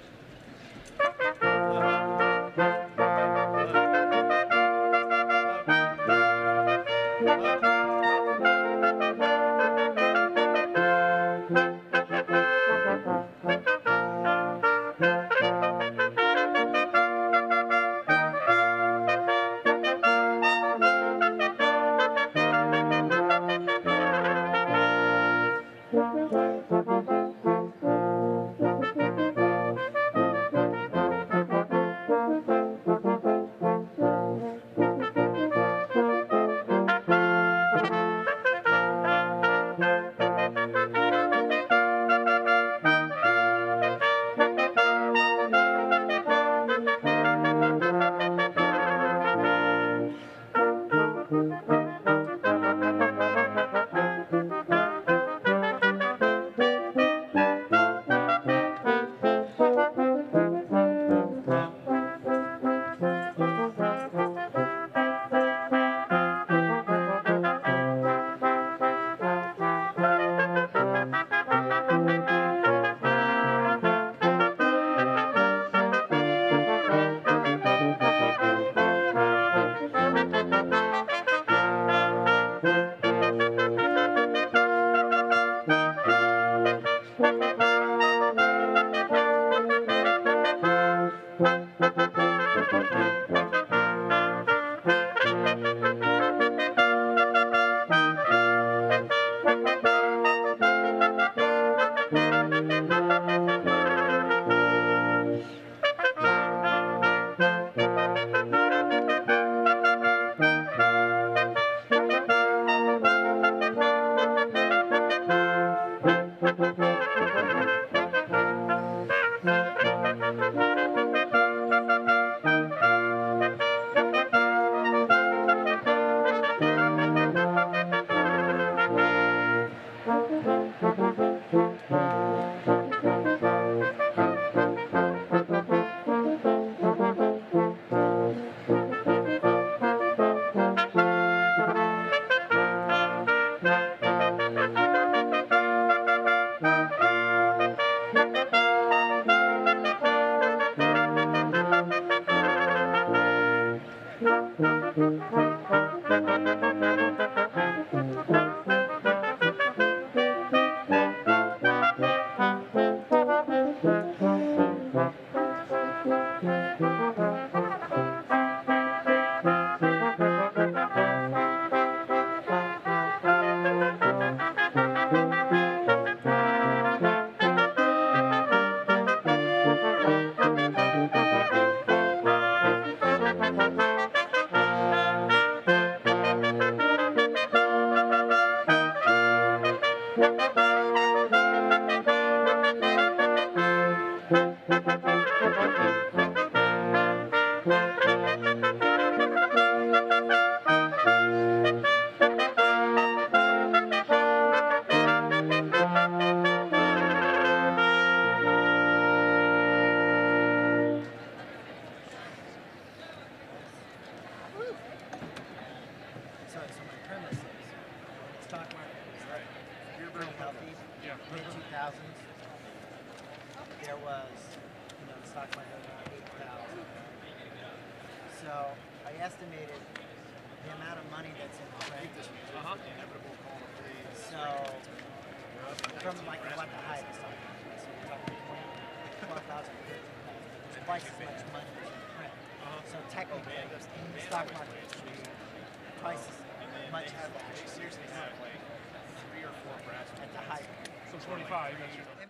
There was, the stock market was around 8,000. So I estimated the amount of money that's in print. So from like what the height of stock market. So twice as much money as in print. So technically, in the stock market, it should be twice as much as that at the height. So 25.